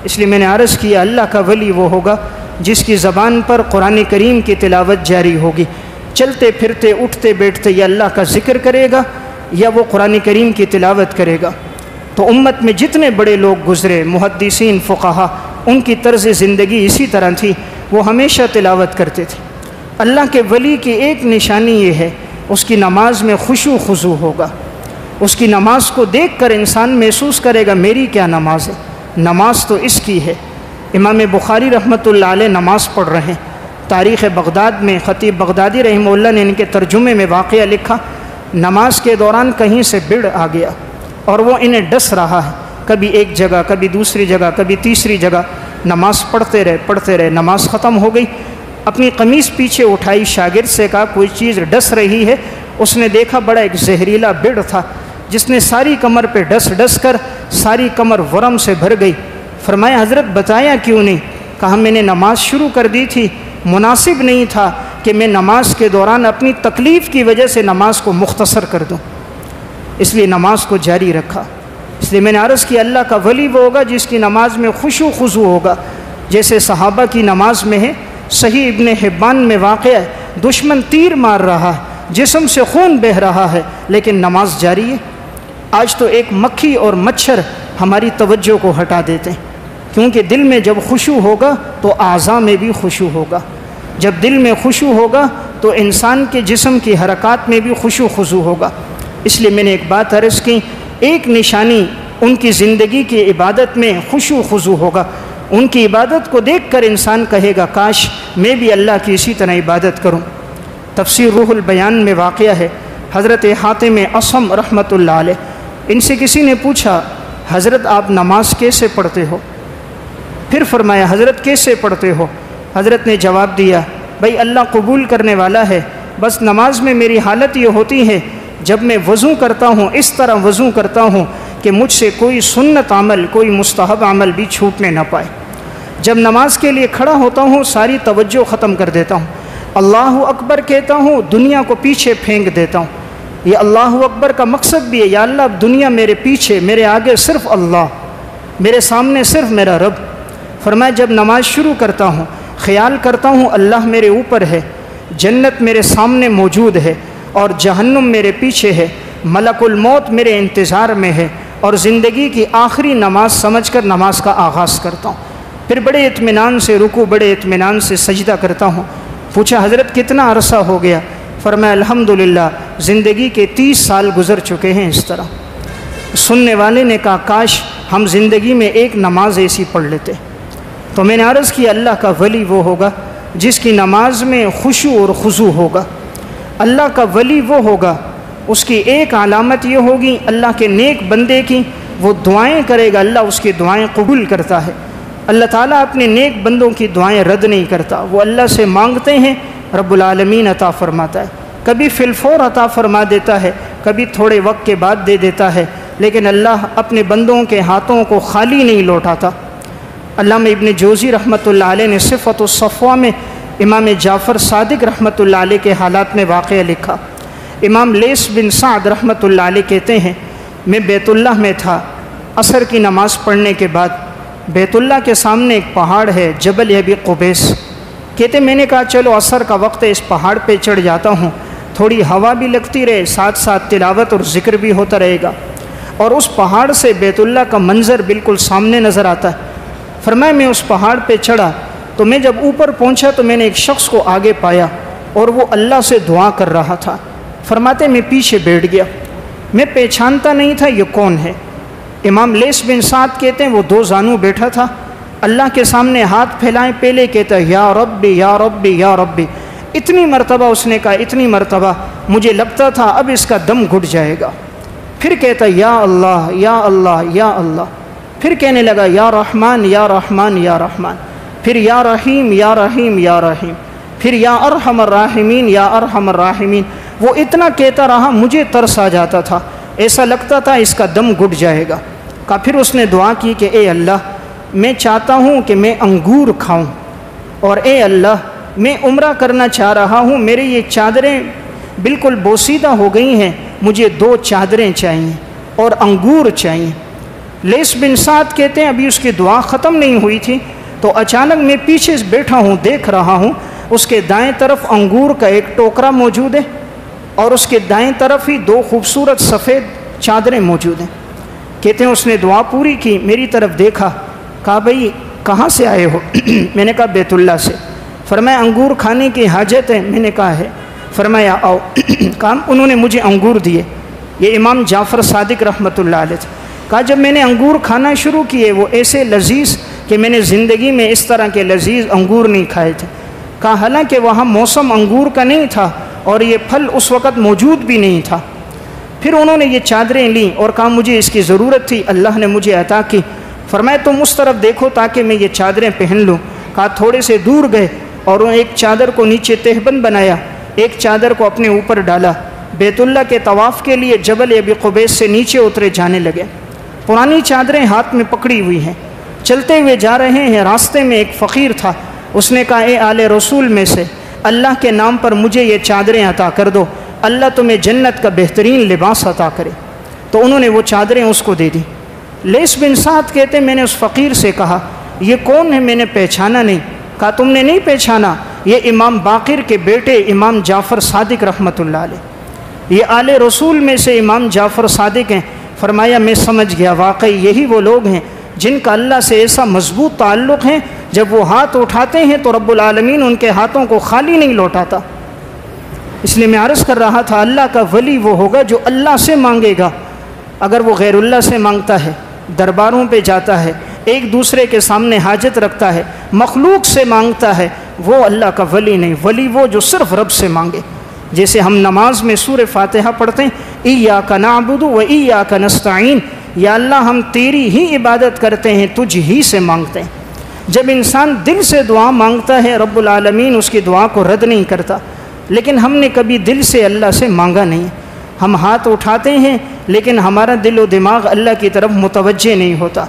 اس لیے میں نے عرض کیا اللہ کا ولی وہ ہوگا جس کی زبان پر قرآن کریم کی تلاوت جاری ہوگی، چلتے پھرتے اٹھتے بیٹھتے یا اللہ کا ذکر کرے گا یا وہ قرآن کریم کی تلاوت کرے گا۔ تو امت میں جتنے بڑے لوگ گزرے، محدثین، فقہا، ان کی طرز زندگی اسی طرح تھی، وہ ہمیشہ تلاوت کرتے تھے۔ اللہ کے ولی کی ایک نشانی یہ ہے اس کی نماز میں خشوع خضوع ہوگا۔ اس کی نماز کو دیکھ کر انسان محسوس کرے گا میری کیا نماز ہے، نماز تو اس کی ہے۔ امام بخاری رحمۃ اللہ علیہ نماز پڑھ رہے ہیں۔ تاریخ بغداد میں خطیب بغدادی رحمہ اللہ نے ان کے ترجمے میں واقعہ لکھا، نماز کے دوران کہیں سے بڑھ آ گیا اور وہ انہیں ڈس رہا ہے، کبھی ایک جگہ، کبھی دوسری جگہ، کبھی تیسری جگہ، نماز پڑھتے رہے، نماز ختم ہو گئی۔ اپنی قمیص پیچھے اٹھائی، شاگرد سے کہا کوئی چیز ڈس رہی ہے۔ اس نے دیکھا بڑا ایک زہریلا بڑھ تھا جس نے ساری کمر پہ ڈس کر ساری کمر ورم سے بھر گئی۔ فرمایا حضرت بتایا کیوں نہیں؟ کہا میں نے نماز شروع کر دی تھی، مناسب نہیں تھا کہ میں نماز کے دوران اپنی تکلیف کی وجہ سے نماز کو مختصر کر دوں، اس لیے نماز کو جاری رکھا۔ اس لیے میں نے عرض کیا اللہ کا ولی وہ ہوگا جس کی نماز میں خشوع خضوع ہوگا، جیسے صحابہ کی نماز میں ہے۔ صحیح ابن حبان میں واقع ہے، دشمن تیر مار رہا ہے، جسم سے خون بہہ رہا ہے لیکن نماز جاری ہے۔ آج تو ایک مکھی اور مچھر ہماری توجہ کو ہٹا دیتے ہیں، کیونکہ دل میں جب خشوع ہوگا تو اعضاء میں بھی خشوع ہوگا، جب دل میں خشوع ہوگا تو انسان کے جسم کی حرکات میں بھی خشوع خضوع ہوگا۔ اس لیے میں نے ایک بات عرض کی، ایک نشانی ان کی زندگی کی عبادت میں خشوع خضوع ہوگا۔ ان کی عبادت کو دیکھ کر انسان کہے گا کاش میں بھی اللہ کی اسی طرح عبادت کروں۔ تفسیر روح البیان میں واقعہ ہے، حضرت حاتم اصم رحمۃ اللہ علیہ، ان سے کسی نے پوچھا حضرت آپ نماز کیسے پڑھتے ہو؟ پھر فرمایا حضرت کیسے پڑھتے ہو؟ حضرت نے جواب دیا بھائی اللہ قبول کرنے والا ہے، بس نماز میں میری حالت یہ ہوتی ہے جب میں وضو کرتا ہوں اس طرح وضو کرتا ہوں کہ مجھ سے کوئی سنت عمل، کوئی مستحب عمل بھی چھوٹنے نہ پائے۔ جب نماز کے لیے کھڑا ہوتا ہوں ساری توجہ ختم کر دیتا ہوں، اللہ اکبر کہتا ہوں، دنیا کو پیچھے پھینک دیتا ہوں۔ یہ اللہ اکبر کا مقصد بھی ہے، یا اللہ اب دنیا میرے پیچھے، میرے آگے صرف اللہ، میرے سامنے صرف میرا رب۔ فرمایا جب نماز شروع کرتا ہوں خیال کرتا ہوں اللہ میرے اوپر ہے، جنت میرے سامنے موجود ہے اور جہنم میرے پیچھے ہے، ملک الموت میرے انتظار میں ہے، اور زندگی کی آخری نماز سمجھ کر نماز کا آغاز کرتا ہوں۔ پھر بڑے اطمینان سے رکوع، بڑے اطمینان سے سجدہ کرتا ہوں۔ پوچھا حضرت کتنا عرصہ ہو گیا؟ فرمایا الحمدللہ زندگی کے 30 سال گزر چکے ہیں اس طرح۔ سننے والے نے کہا کاش ہم زندگی میں ایک نماز ایسی پڑھ لیتے۔ تو میں نے عرض کی اللہ کا ولی وہ ہوگا جس کی نماز میں خشوع اور خضوع ہوگا۔ اللہ کا ولی وہ ہوگا، اس کی ایک علامت یہ ہوگی اللہ کے نیک بندے کی، وہ دعائیں کرے گا اللہ اس کی دعائیں قبول کرتا ہے۔ اللہ تعالیٰ اپنے نیک بندوں کی دعائیں رد نہیں کرتا، وہ اللہ سے مانگتے ہیں رب العالمین عطا فرماتا ہے، کبھی فی الفور عطا فرما دیتا ہے، کبھی تھوڑے وقت کے بعد دے دیتا ہے، لیکن اللہ اپنے بندوں کے ہاتھوں کو خالی نہیں لوٹاتا۔ علامہ ابن جوزی رحمۃ اللہ علیہ نے صفۃ الصفوہ میں امام جعفر صادق رحمۃ اللہ علیہ کے حالات میں واقعہ لکھا۔ امام لیث بن سعد رحمۃ اللہ علیہ کہتے ہیں میں بیت اللہ میں تھا، عصر کی نماز پڑھنے کے بعد بیت اللہ کے سامنے ایک پہاڑ ہے جبل ابی قبیس، کہتے میں نے کہا چلو عصر کا وقت ہے اس پہاڑ پہ چڑھ جاتا ہوں۔ تھوڑی ہوا بھی لگتی رہے، ساتھ ساتھ تلاوت اور ذکر بھی ہوتا رہے گا، اور اس پہاڑ سے بیت اللہ کا منظر بالکل سامنے نظر آتا ہے۔ فرمایا میں اس پہاڑ پہ چڑھا تو میں جب اوپر پہنچا تو میں نے ایک شخص کو آگے پایا اور وہ اللہ سے دعا کر رہا تھا۔ فرماتے میں پیچھے بیٹھ گیا، میں پہچانتا نہیں تھا یہ کون ہے۔ امام لیث بن سعد کہتے ہیں وہ دو زانو بیٹھا تھا، اللہ کے سامنے ہاتھ پھیلائے، پہلے کہتا یا ربی یا ربی یا ربی، اتنی مرتبہ اس نے کہا، اتنی مرتبہ مجھے لگتا تھا اب اس کا دم گھٹ جائے گا۔ پھر کہتا یا اللہ یا اللہ یا اللہ، پھر کہنے لگا یا رحمان یا رحمان یا رحمان، پھر یا رحیم یا رحیم یا رحیم، پھر یا ارحم الراحمین یا ارحم الراحمین۔ وہ اتنا کہتا رہا، مجھے ترس آ جاتا تھا، ایسا لگتا تھا اس کا دم گھٹ جائے گا۔ کہا پھر اس نے دعا کی کہ اے اللہ میں چاہتا ہوں کہ میں انگور کھاؤں، اور اے اللہ میں عمرہ کرنا چاہ رہا ہوں، میرے یہ چادریں بالکل بوسیدہ ہو گئی ہیں، مجھے 2 چادریں چاہیے اور انگور چاہیے۔ لیث بن سعد کہتے ہیں ابھی اس کی دعا ختم نہیں ہوئی تھی تو اچانک میں پیچھے بیٹھا ہوں، دیکھ رہا ہوں اس کے دائیں طرف انگور کا ایک ٹوکرا موجود ہے اور اس کے دائیں طرف ہی 2 خوبصورت سفید چادریں موجود ہیں۔ کہتے ہیں اس نے دعا پوری کی، میری طرف دیکھا، کہا بھئی کہاں سے آئے ہو؟ میں نے کہا بیت اللہ سے۔ فرمایا انگور کھانے کی حاجت ہے؟ میں نے کہا ہے۔ فرمایا آؤ۔ کہا انہوں نے مجھے انگور دیے، یہ امام جعفر صادق رحمۃ اللہ علیہ تھے۔ کہا جب میں نے انگور کھانا شروع کیے وہ ایسے لذیذ کہ میں نے زندگی میں اس طرح کے لذیذ انگور نہیں کھائے تھے۔ کہا حالانکہ وہاں موسم انگور کا نہیں تھا اور یہ پھل اس وقت موجود بھی نہیں تھا۔ پھر انہوں نے یہ چادریں لیں اور کہا مجھے اس کی ضرورت تھی، اللہ نے مجھے عطا کی۔ فرمایا تم اس طرف دیکھو تاکہ میں یہ چادریں پہن لوں۔ کہا تھوڑے سے دور گئے اور ایک چادر کو نیچے تہبند بنایا، ایک چادر کو اپنے اوپر ڈالا، بیت اللہ کے طواف کے لیے جبل ابی قبیس سے نیچے اترے جانے لگے۔ پرانی چادریں ہاتھ میں پکڑی ہوئی ہیں، چلتے ہوئے جا رہے ہیں۔ راستے میں ایک فقیر تھا، اس نے کہا اے آل رسول میں سے اللہ کے نام پر مجھے یہ چادریں عطا کر دو، اللہ تمہیں جنت کا بہترین لباس عطا کرے۔ تو انہوں نے وہ چادریں اس کو دے دی۔ لیث بن سعد کہتے میں نے اس فقیر سے کہا یہ کون ہے؟ میں نے پہچانا نہیں۔ کہا تم نے نہیں پہچانا؟ یہ امام باقر کے بیٹے امام جعفر صادق رحمۃ اللہ علیہ، یہ آل رسول میں سے امام جعفر صادق ہیں۔ فرمایا میں سمجھ گیا واقعی یہی وہ لوگ ہیں جن کا اللہ سے ایسا مضبوط تعلق ہے، جب وہ ہاتھ اٹھاتے ہیں تو رب العالمین ان کے ہاتھوں کو خالی نہیں لوٹاتا۔ اس لیے میں عرض کر رہا تھا اللہ کا ولی وہ ہوگا جو اللہ سے مانگے گا۔ اگر وہ غیر اللہ سے مانگتا ہے، درباروں پہ جاتا ہے، ایک دوسرے کے سامنے حاجت رکھتا ہے، مخلوق سے مانگتا ہے، وہ اللہ کا ولی نہیں۔ ولی وہ جو صرف رب سے مانگے۔ جیسے ہم نماز میں سورہ فاتحہ پڑھتے ہیں ایاک نعبد و ایاک نستعین، یا اللہ ہم تیری ہی عبادت کرتے ہیں، تجھ ہی سے مانگتے ہیں۔ جب انسان دل سے دعا مانگتا ہے رب العالمین اس کی دعا کو رد نہیں کرتا، لیکن ہم نے کبھی دل سے اللہ سے مانگا نہیں۔ ہم ہاتھ اٹھاتے ہیں لیکن ہمارا دل و دماغ اللہ کی طرف متوجہ نہیں ہوتا،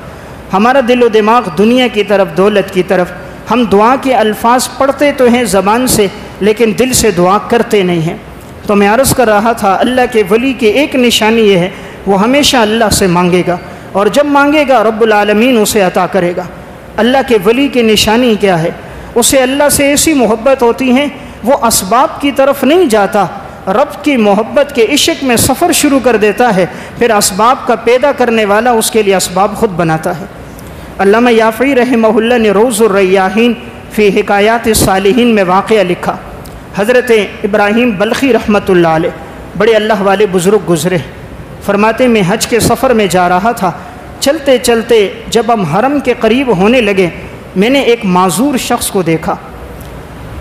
ہمارا دل و دماغ دنیا کی طرف، دولت کی طرف۔ ہم دعا کے الفاظ پڑھتے تو ہیں زبان سے لیکن دل سے دعا کرتے نہیں ہیں۔ تو میں عرض کر رہا تھا اللہ کے ولی کی ایک نشانی یہ ہے وہ ہمیشہ اللہ سے مانگے گا، اور جب مانگے گا رب العالمین اسے عطا کرے گا۔ اللہ کے ولی کی نشانی کیا ہے؟ اسے اللہ سے ایسی محبت ہوتی ہے وہ اسباب کی طرف نہیں جاتا، رب کی محبت کے عشق میں سفر شروع کر دیتا ہے، پھر اسباب کا پیدا کرنے والا اس کے لیے اسباب خود بناتا ہے۔ علامہ یافعی رحمہ اللہ نے روض الریاحین فی حکایات الصالحین میں واقعہ لکھا۔ حضرت ابراہیم بلخی رحمۃ اللہ علیہ بڑے اللہ والے بزرگ گزرے، فرماتے میں حج کے سفر میں جا رہا تھا، چلتے چلتے جب ہم حرم کے قریب ہونے لگے میں نے ایک معذور شخص کو دیکھا،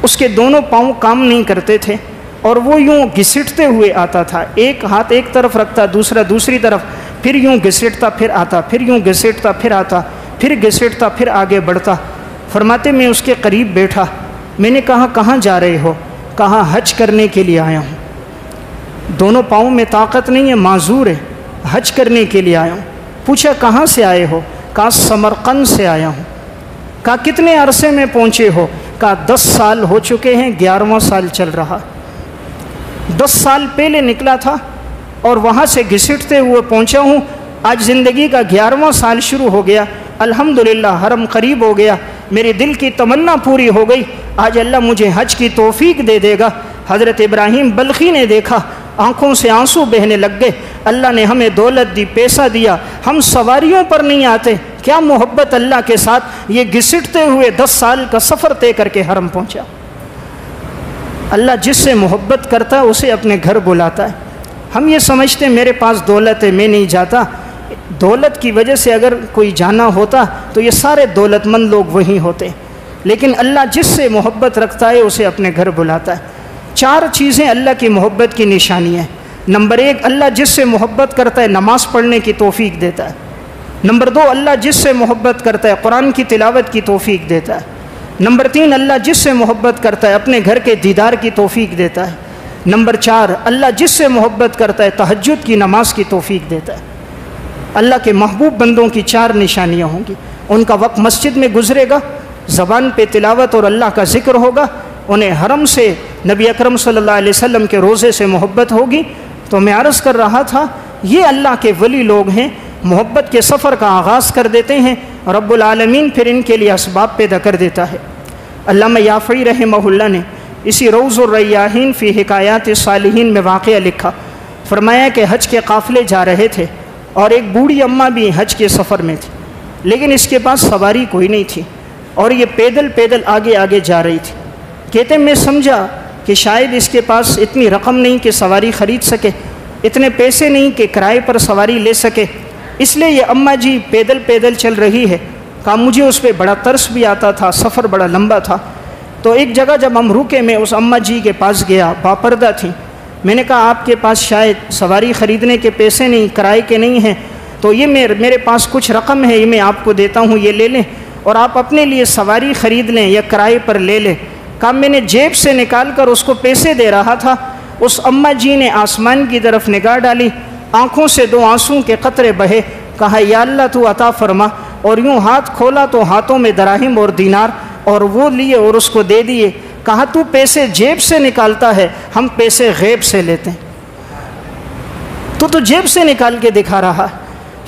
اس کے دونوں پاؤں کام نہیں کرتے تھے اور وہ یوں گھسٹتے ہوئے آتا تھا، ایک ہاتھ ایک طرف رکھتا دوسرا دوسری طرف، پھر یوں گھسٹتا پھر آتا، پھر یوں گھسٹتا پھر آتا، پھر گھسٹتا پھر آگے بڑھتا۔ فرماتے میں اس کے قریب بیٹھا، میں نے کہا کہاں جا رہے ہو؟ کہا حج کرنے کے لیے آیا ہوں، دونوں پاؤں میں طاقت نہیں ہے، معذور ہے، حج کرنے کے لیے آیا ہوں۔ پوچھا کہاں سے آئے ہو؟ کہا سمرقند سے آیا ہوں۔ کہا کتنے عرصے میں پہنچے ہو؟ کہا 10 سال ہو چکے ہیں، 11واں سال چل رہا۔ 10 سال پہلے نکلا تھا اور وہاں سے گھسٹتے ہوئے پہنچا ہوں، آج زندگی کا 11واں سال شروع ہو گیا، الحمدللہ حرم قریب ہو گیا، میرے دل کی تمنا پوری ہو گئی، آج اللہ مجھے حج کی توفیق دے دے گا، حضرت ابراہیم بلخی نے دیکھا، آنکھوں سے آنسو بہنے لگ گئے، اللہ نے ہمیں دولت دی، پیسہ دیا، ہم سواریوں پر نہیں آتے، کیا محبت اللہ کے ساتھ، یہ گھسٹتے ہوئے 10 سال کا سفر طے کر کے حرم پہنچا۔ اللہ جس سے محبت کرتا ہے اسے اپنے گھر بلاتا ہے۔ ہم یہ سمجھتے ہیں میرے پاس دولت ہے میں نہیں جاتا، دولت کی وجہ سے اگر کوئی جانا ہوتا تو یہ سارے دولت مند لوگ وہیں ہوتے، لیکن اللہ جس سے محبت رکھتا ہے اسے اپنے گھر بلاتا ہے۔ 4 چیزیں اللہ کی محبت کی نشانی ہیں۔ نمبر 1، اللہ جس سے محبت کرتا ہے نماز پڑھنے کی توفیق دیتا ہے۔ نمبر 2، اللہ جس سے محبت کرتا ہے قرآن کی تلاوت کی توفیق دیتا ہے۔ نمبر 3، اللہ جس سے محبت کرتا ہے اپنے گھر کے دیدار کی توفیق دیتا ہے۔ نمبر 4، اللہ جس سے محبت کرتا ہے تہجد کی نماز کی توفیق دیتا ہے۔ اللہ کے محبوب بندوں کی 4 نشانیاں ہوں گی۔ ان کا وقت مسجد میں گزرے گا، زبان پہ تلاوت اور اللہ کا ذکر ہوگا، انہیں حرم سے نبی اکرم صلی اللہ علیہ وسلم کے روزے سے محبت ہوگی۔ تو میں عرض کر رہا تھا یہ اللہ کے ولی لوگ ہیں، محبت کے سفر کا آغاز کر دیتے ہیں، رب العالمین پھر ان کے لیے اسباب پیدا کر دیتا ہے۔ علامہ یافعی رحمہ اللہ نے اسی روض الریاحین فی حکایات الصالحین میں واقعہ لکھا، فرمایا کہ حج کے قافلے جا رہے تھے اور ایک بوڑھی اماں بھی حج کے سفر میں تھی، لیکن اس کے پاس سواری کوئی نہیں تھی اور یہ پیدل پیدل آگے آگے جا رہی تھی۔ کہتے میں سمجھا کہ شاید اس کے پاس اتنی رقم نہیں کہ سواری خرید سکے، اتنے پیسے نہیں کہ کرائے پر سواری لے سکے، اس لیے یہ اماں جی پیدل پیدل چل رہی ہے۔ کہا مجھے اس پہ بڑا ترس بھی آتا تھا، سفر بڑا لمبا تھا۔ تو ایک جگہ جب ہم رکے میں اس اماں جی کے پاس گیا، باپردہ تھی، میں نے کہا آپ کے پاس شاید سواری خریدنے کے پیسے نہیں، کرائے کے نہیں ہیں، تو یہ میرے پاس کچھ رقم ہے، یہ میں آپ کو دیتا ہوں، یہ لے لیں اور آپ اپنے لیے سواری خرید لیں یا کرائے پر لے لیں۔ کہا میں نے جیب سے نکال کر اس کو پیسے دے رہا تھا، اس اماں جی نے آسمان کی طرف نگاہ ڈالی، آنکھوں سے 2 آنسوں کے قطرے بہے، کہا یا اللہ تو عطا فرما، اور یوں ہاتھ کھولا تو ہاتھوں میں دراہم اور دینار اور وہ لیے اور اس کو دے دیے۔ کہا تو پیسے جیب سے نکالتا ہے، ہم پیسے غیب سے لیتے ہیں، تو جیب سے نکال کے دکھا رہا۔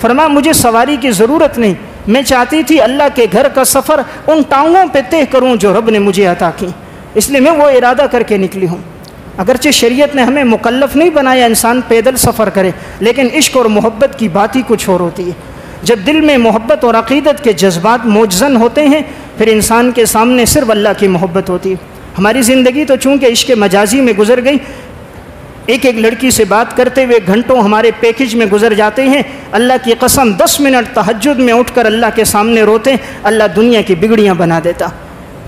فرمایا مجھے سواری کی ضرورت نہیں، میں چاہتی تھی اللہ کے گھر کا سفر ان ٹانگوں پہ طے کروں جو رب نے مجھے عطا کی، اس لیے میں وہ ارادہ کر کے نکلی ہوں۔ اگرچہ شریعت نے ہمیں مکلف نہیں بنایا انسان پیدل سفر کرے، لیکن عشق اور محبت کی بات ہی کچھ اور ہوتی ہے۔ جب دل میں محبت اور عقیدت کے جذبات موجزن ہوتے ہیں پھر انسان کے سامنے صرف اللہ کی محبت ہوتی ہے۔ ہماری زندگی تو چونکہ عشق مجازی میں گزر گئی، ایک لڑکی سے بات کرتے ہوئے گھنٹوں ہمارے پیکج میں گزر جاتے ہیں، اللہ کی قسم 10 منٹ تہجد میں اٹھ کر اللہ کے سامنے روتے، اللہ دنیا کی بگڑیاں بنا دیتا۔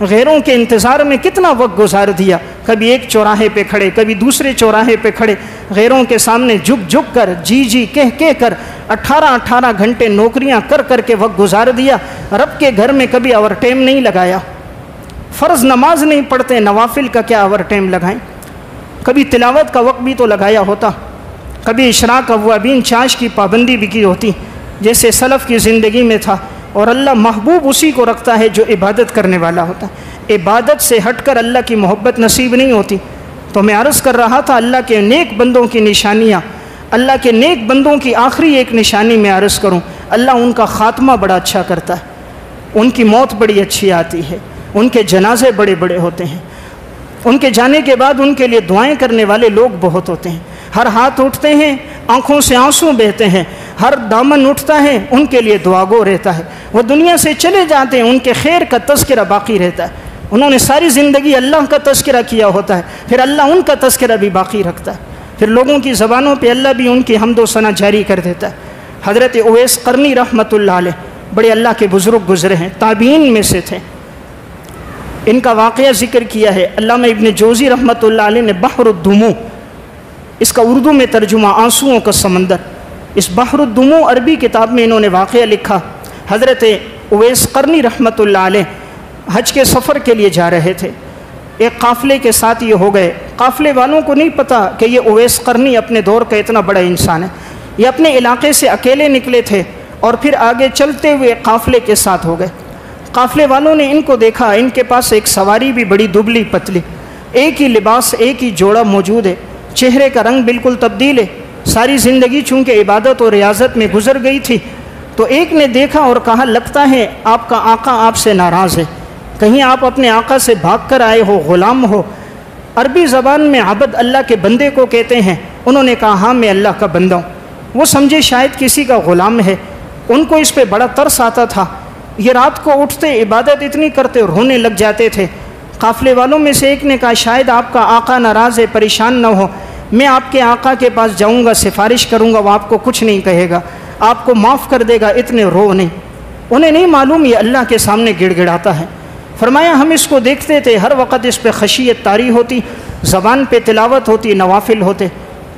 غیروں کے انتظار میں کتنا وقت گزار دیا، کبھی ایک چوراہے پہ کھڑے، کبھی دوسرے چوراہے پہ کھڑے، غیروں کے سامنے جھک جھک کر، جی جی کہہ کر 18 گھنٹے نوکریاں کر کے وقت گزار دیا۔ رب کے گھر میں کبھی اوور ٹائم نہیں لگایا، فرض نماز نہیں پڑھتے، نوافل کا کیا اوور ٹائم لگائیں؟ کبھی تلاوت کا وقت بھی تو لگایا ہوتا، کبھی اشراق اوابین چاش کی پابندی بھی کی ہوتی جیسے سلف کی زندگی میں تھا۔ اور اللہ محبوب اسی کو رکھتا ہے جو عبادت کرنے والا ہوتا ہے، عبادت سے ہٹ کر اللہ کی محبت نصیب نہیں ہوتی۔ تو میں عرض کر رہا تھا اللہ کے نیک بندوں کی نشانیاں، اللہ کے نیک بندوں کی آخری ایک نشانی میں عرض کروں، اللہ ان کا خاتمہ بڑا اچھا کرتا ہے، ان کی موت بڑی اچھی آتی ہے، ان کے جنازے بڑے بڑے ہوتے ہیں، ان کے جانے کے بعد ان کے لیے دعائیں کرنے والے لوگ بہت ہوتے ہیں، ہر ہاتھ اٹھتے ہیں، آنکھوں سے آنسو بہتے ہیں، ہر دامن اٹھتا ہے، ان کے لیے دعا گو رہتا ہے، وہ دنیا سے چلے جاتے ہیں، ان کے خیر کا تذکرہ باقی رہتا ہے، انہوں نے ساری زندگی اللہ کا تذکرہ کیا ہوتا ہے، پھر اللہ ان کا تذکرہ بھی باقی رکھتا ہے، پھر لوگوں کی زبانوں پہ اللہ بھی ان کی حمد و ثنا جاری کر دیتا ہے۔ حضرت اویس قرنی رحمۃ اللہ علیہ بڑے اللہ کے بزرگ گزرے ہیں، تابعین میں سے تھے، ان کا واقعہ ذکر کیا ہے علامہ ابن جوزی رحمۃ اللہ علیہ نے بحر الدموع، اس کا اردو میں ترجمہ آنسوؤں کا سمندر، اس بحر الدموع عربی کتاب میں انہوں نے واقعہ لکھا۔ حضرت اویس قرنی رحمۃ اللہ علیہ حج کے سفر کے لیے جا رہے تھے، ایک قافلے کے ساتھ یہ ہو گئے، قافلے والوں کو نہیں پتا کہ یہ اویس قرنی اپنے دور کا اتنا بڑا انسان ہے، یہ اپنے علاقے سے اکیلے نکلے تھے اور پھر آگے چلتے ہوئے قافلے کے ساتھ ہو گئے۔ قافلے والوں نے ان کو دیکھا، ان کے پاس ایک سواری بھی بڑی دبلی پتلی، ایک ہی لباس ایک ہی جوڑا موجود ہے، چہرے کا رنگ بالکل تبدیل ہے، ساری زندگی چونکہ عبادت اور ریاضت میں گزر گئی تھی۔ تو ایک نے دیکھا اور کہا لگتا ہے آپ کا آقا آپ سے ناراض ہے، کہیں آپ اپنے آقا سے بھاگ کر آئے ہو، غلام ہو۔ عربی زبان میں عبد اللہ کے بندے کو کہتے ہیں۔ انہوں نے کہا ہاں میں اللہ کا بندہ ہوں۔ وہ سمجھے شاید کسی کا غلام ہے، ان کو اس پہ بڑا ترس آتا تھا۔ یہ رات کو اٹھتے عبادت اتنی کرتے رونے لگ جاتے تھے۔ قافلے والوں میں سے ایک نے کہا شاید آپ کا آقا ناراض ہے، پریشان نہ ہو، میں آپ کے آقا کے پاس جاؤں گا، سفارش کروں گا، وہ آپ کو کچھ نہیں کہے گا، آپ کو معاف کر دے گا، اتنے رو نہیں۔ انہیں نہیں معلوم یہ اللہ کے سامنے گڑ گڑاتا ہے۔ فرمایا ہم اس کو دیکھتے تھے، ہر وقت اس پہ خشیت طاری ہوتی، زبان پہ تلاوت ہوتی، نوافل ہوتے۔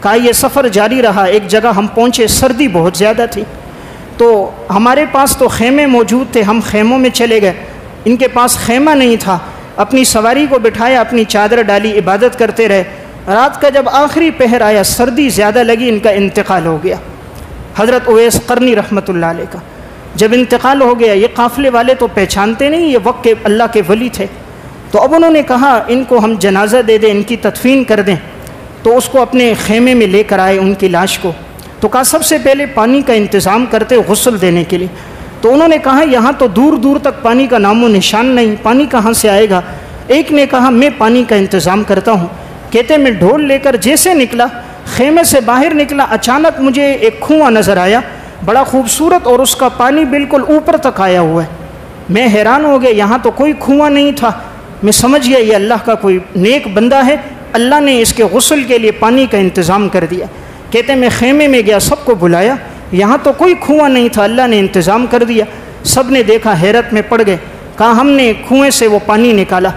کہا یہ سفر جاری رہا، ایک جگہ ہم پہنچے، سردی بہت زیادہ تھی، تو ہمارے پاس تو خیمے موجود تھے، ہم خیموں میں چلے گئے۔ ان کے پاس خیمہ نہیں تھا، اپنی سواری کو بٹھایا، اپنی چادر ڈالی، عبادت کرتے رہے۔ رات کا جب آخری پہر آیا، سردی زیادہ لگی، ان کا انتقال ہو گیا۔ حضرت اویس قرنی رحمۃ اللہ علیہ کا جب انتقال ہو گیا، یہ قافلے والے تو پہچانتے نہیں یہ وقت کے اللہ کے ولی تھے، تو اب انہوں نے کہا ان کو ہم جنازہ دے دیں، ان کی تدفین کر دیں۔ تو اس کو اپنے خیمے میں لے کر آئے، ان کی لاش کو۔ تو کہا سب سے پہلے پانی کا انتظام کرتے غسل دینے کے لیے۔ تو انہوں نے کہا یہاں تو دور دور تک پانی کا نام و نشان نہیں، پانی کہاں سے آئے گا؟ ایک نے کہا میں پانی کا انتظام کرتا ہوں۔ کہتے میں ڈھول لے کر جیسے نکلا، خیمے سے باہر نکلا، اچانک مجھے ایک کنواں نظر آیا، بڑا خوبصورت، اور اس کا پانی بالکل اوپر تک آیا ہوا ہے۔ میں حیران ہو گیا، یہاں تو کوئی کنواں نہیں تھا۔ میں سمجھ گیا یہ اللہ کا کوئی نیک بندہ ہے، اللہ نے اس کے غسل کے لیے پانی کا انتظام کر دیا۔ کہتے میں خیمے میں گیا، سب کو بلایا، یہاں تو کوئی کنواں نہیں تھا، اللہ نے انتظام کر دیا۔ سب نے دیکھا، حیرت میں پڑ گئے، کہا ہم نے کنویں سے وہ پانی نکالا۔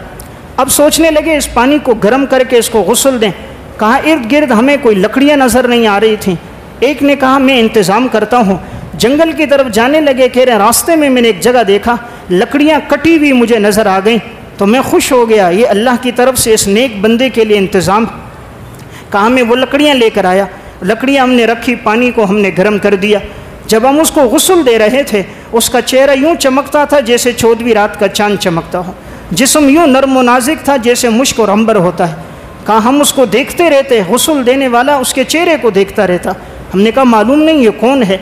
اب سوچنے لگے اس پانی کو گرم کر کے اس کو غسل دیں۔ کہا ارد گرد ہمیں کوئی لکڑیاں نظر نہیں آ رہی تھیں۔ ایک نے کہا میں انتظام کرتا ہوں۔ جنگل کی طرف جانے لگے، کہہ رہے راستے میں نے ایک جگہ دیکھا، لکڑیاں کٹی ہوئی مجھے نظر آ گئیں، تو میں خوش ہو گیا، یہ اللہ کی طرف سے اس نیک بندے کے لیے انتظام۔ کہا میں وہ لکڑیاں لے کر آیا، لکڑیاں ہم نے رکھی، پانی کو ہم نے گرم کر دیا۔ جب ہم اس کو غسل دے رہے تھے، اس کا چہرہ یوں چمکتا تھا جیسے 14ویں رات کا چاند چمکتا ہو، جسم یوں نرم و نازک تھا جیسے مشک اور عنبر ہوتا ہے۔ کہا ہم اس کو دیکھتے رہتے، غسل دینے والا اس کے چہرے کو دیکھتا رہتا۔ ہم نے کہا معلوم نہیں یہ کون ہے؟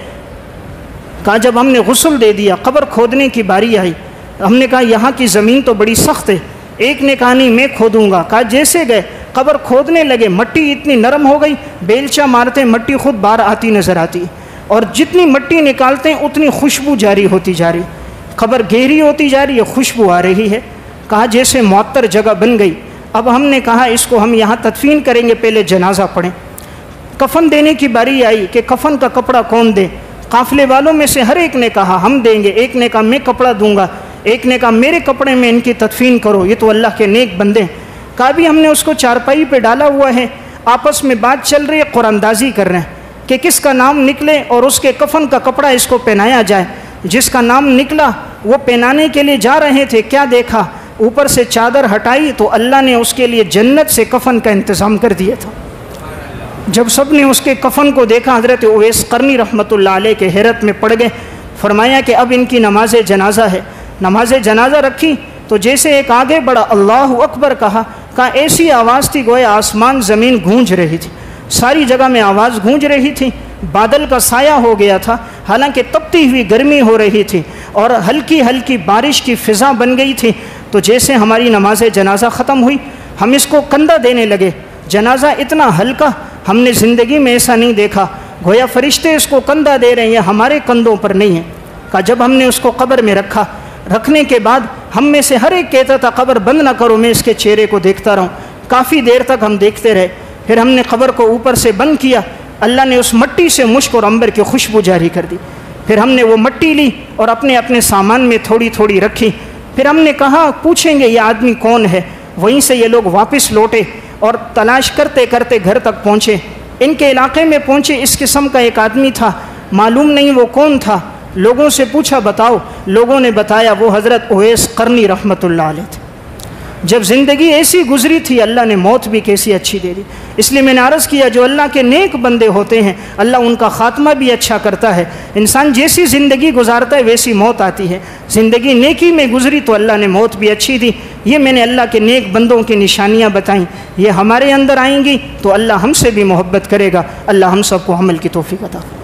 کہا جب ہم نے غسل دے دیا، قبر کھودنے کی باری آئی۔ ہم نے کہا یہاں کی زمین تو بڑی سخت ہے۔ ایک نے کہا نہیں میں کھودوں گا۔ کہا جیسے گئے قبر کھودنے لگے، مٹی اتنی نرم ہو گئی، بیلچا مارتے مٹی خود باہر آتی نظر آتی ہے، اور جتنی مٹی نکالتے ہیں اتنی خوشبو جاری ہوتی جا رہی، قبر گہری ہوتی جا رہی ہے، خوشبو آ رہی ہے۔ کہا جیسے معطر جگہ بن گئی۔ اب ہم نے کہا اس کو ہم یہاں تدفین کریں گے، پہلے جنازہ پڑھیں۔ کفن دینے کی باری آئی کہ کفن کا کپڑا کون دے۔ قافلے والوں میں سے ہر ایک نے کہا ہم دیں گے، ایک نے کہا میں کپڑا دوں گا، ایک نے کہا میرے کپڑے میں ان کی تدفین کرو، یہ تو اللہ کے نیک بندے ہیں۔ کہا بھی ہم نے اس کو چارپائی پہ ڈالا ہوا ہے، آپس میں بات چل رہی ہے، قرآن اندازی کر رہے ہیں کہ کس کا نام نکلے اور اس کے کفن کا کپڑا اس کو پہنایا جائے۔ جس کا نام نکلا وہ پہنانے کے لیے جا رہے تھے، کیا دیکھا اوپر سے چادر ہٹائی تو اللہ نے اس کے لیے جنت سے کفن کا انتظام کر دیا تھا۔ جب سب نے اس کے کفن کو دیکھا، حضرت اویس قرنی رحمۃ اللہ علیہ کے حیرت میں پڑ گئے۔ فرمایا کہ اب ان کی نماز جنازہ ہے۔ نماز جنازہ رکھی تو جیسے ایک آگے بڑا اللہ اکبر کہا ایسی آواز تھی گویا آسمان زمین گونج رہی تھی، ساری جگہ میں آواز گونج رہی تھی۔ بادل کا سایہ ہو گیا تھا، حالانکہ تپتی ہوئی گرمی ہو رہی تھی، اور ہلکی ہلکی بارش کی فضا بن گئی تھی۔ تو جیسے ہماری نماز جنازہ ختم ہوئی، ہم اس کو کندھا دینے لگے۔ جنازہ اتنا ہلکا ہم نے زندگی میں ایسا نہیں دیکھا، گویا فرشتے اس کو کندھا دے رہے ہیں، ہمارے کندھوں پر نہیں ہے۔ کہا جب ہم نے اس کو قبر میں رکھا، رکھنے کے بعد ہم میں سے ہر ایک کہتا تھا قبر بند نہ کرو، میں اس کے چہرے کو دیکھتا رہوں۔ کافی دیر تک ہم دیکھتے رہے، پھر ہم نے قبر کو اوپر سے بند کیا۔ اللہ نے اس مٹی سے مشک اور عنبر کی خوشبو جاری کر دی۔ پھر ہم نے وہ مٹی لی اور اپنے اپنے سامان میں تھوڑی تھوڑی رکھی۔ پھر ہم نے کہا پوچھیں گے یہ آدمی کون ہے۔ وہیں سے یہ لوگ واپس لوٹے اور تلاش کرتے کرتے گھر تک پہنچے۔ ان کے علاقے میں پہنچے، اس قسم کا ایک آدمی تھا، معلوم نہیں وہ کون تھا۔ لوگوں سے پوچھا بتاؤ، لوگوں نے بتایا وہ حضرت اویس قرنی رحمۃ اللہ علیہ تھے۔ جب زندگی ایسی گزری تھی، اللہ نے موت بھی کیسی اچھی دے دی۔ اس لیے میں نے عرض کیا جو اللہ کے نیک بندے ہوتے ہیں اللہ ان کا خاتمہ بھی اچھا کرتا ہے۔ انسان جیسی زندگی گزارتا ہے ویسی موت آتی ہے۔ زندگی نیکی میں گزری تو اللہ نے موت بھی اچھی دی۔ یہ میں نے اللہ کے نیک بندوں کی نشانیاں بتائیں، یہ ہمارے اندر آئیں گی تو اللہ ہم سے بھی محبت کرے گا۔ اللہ ہم سب کو عمل کی توفیق عطا فرمائے۔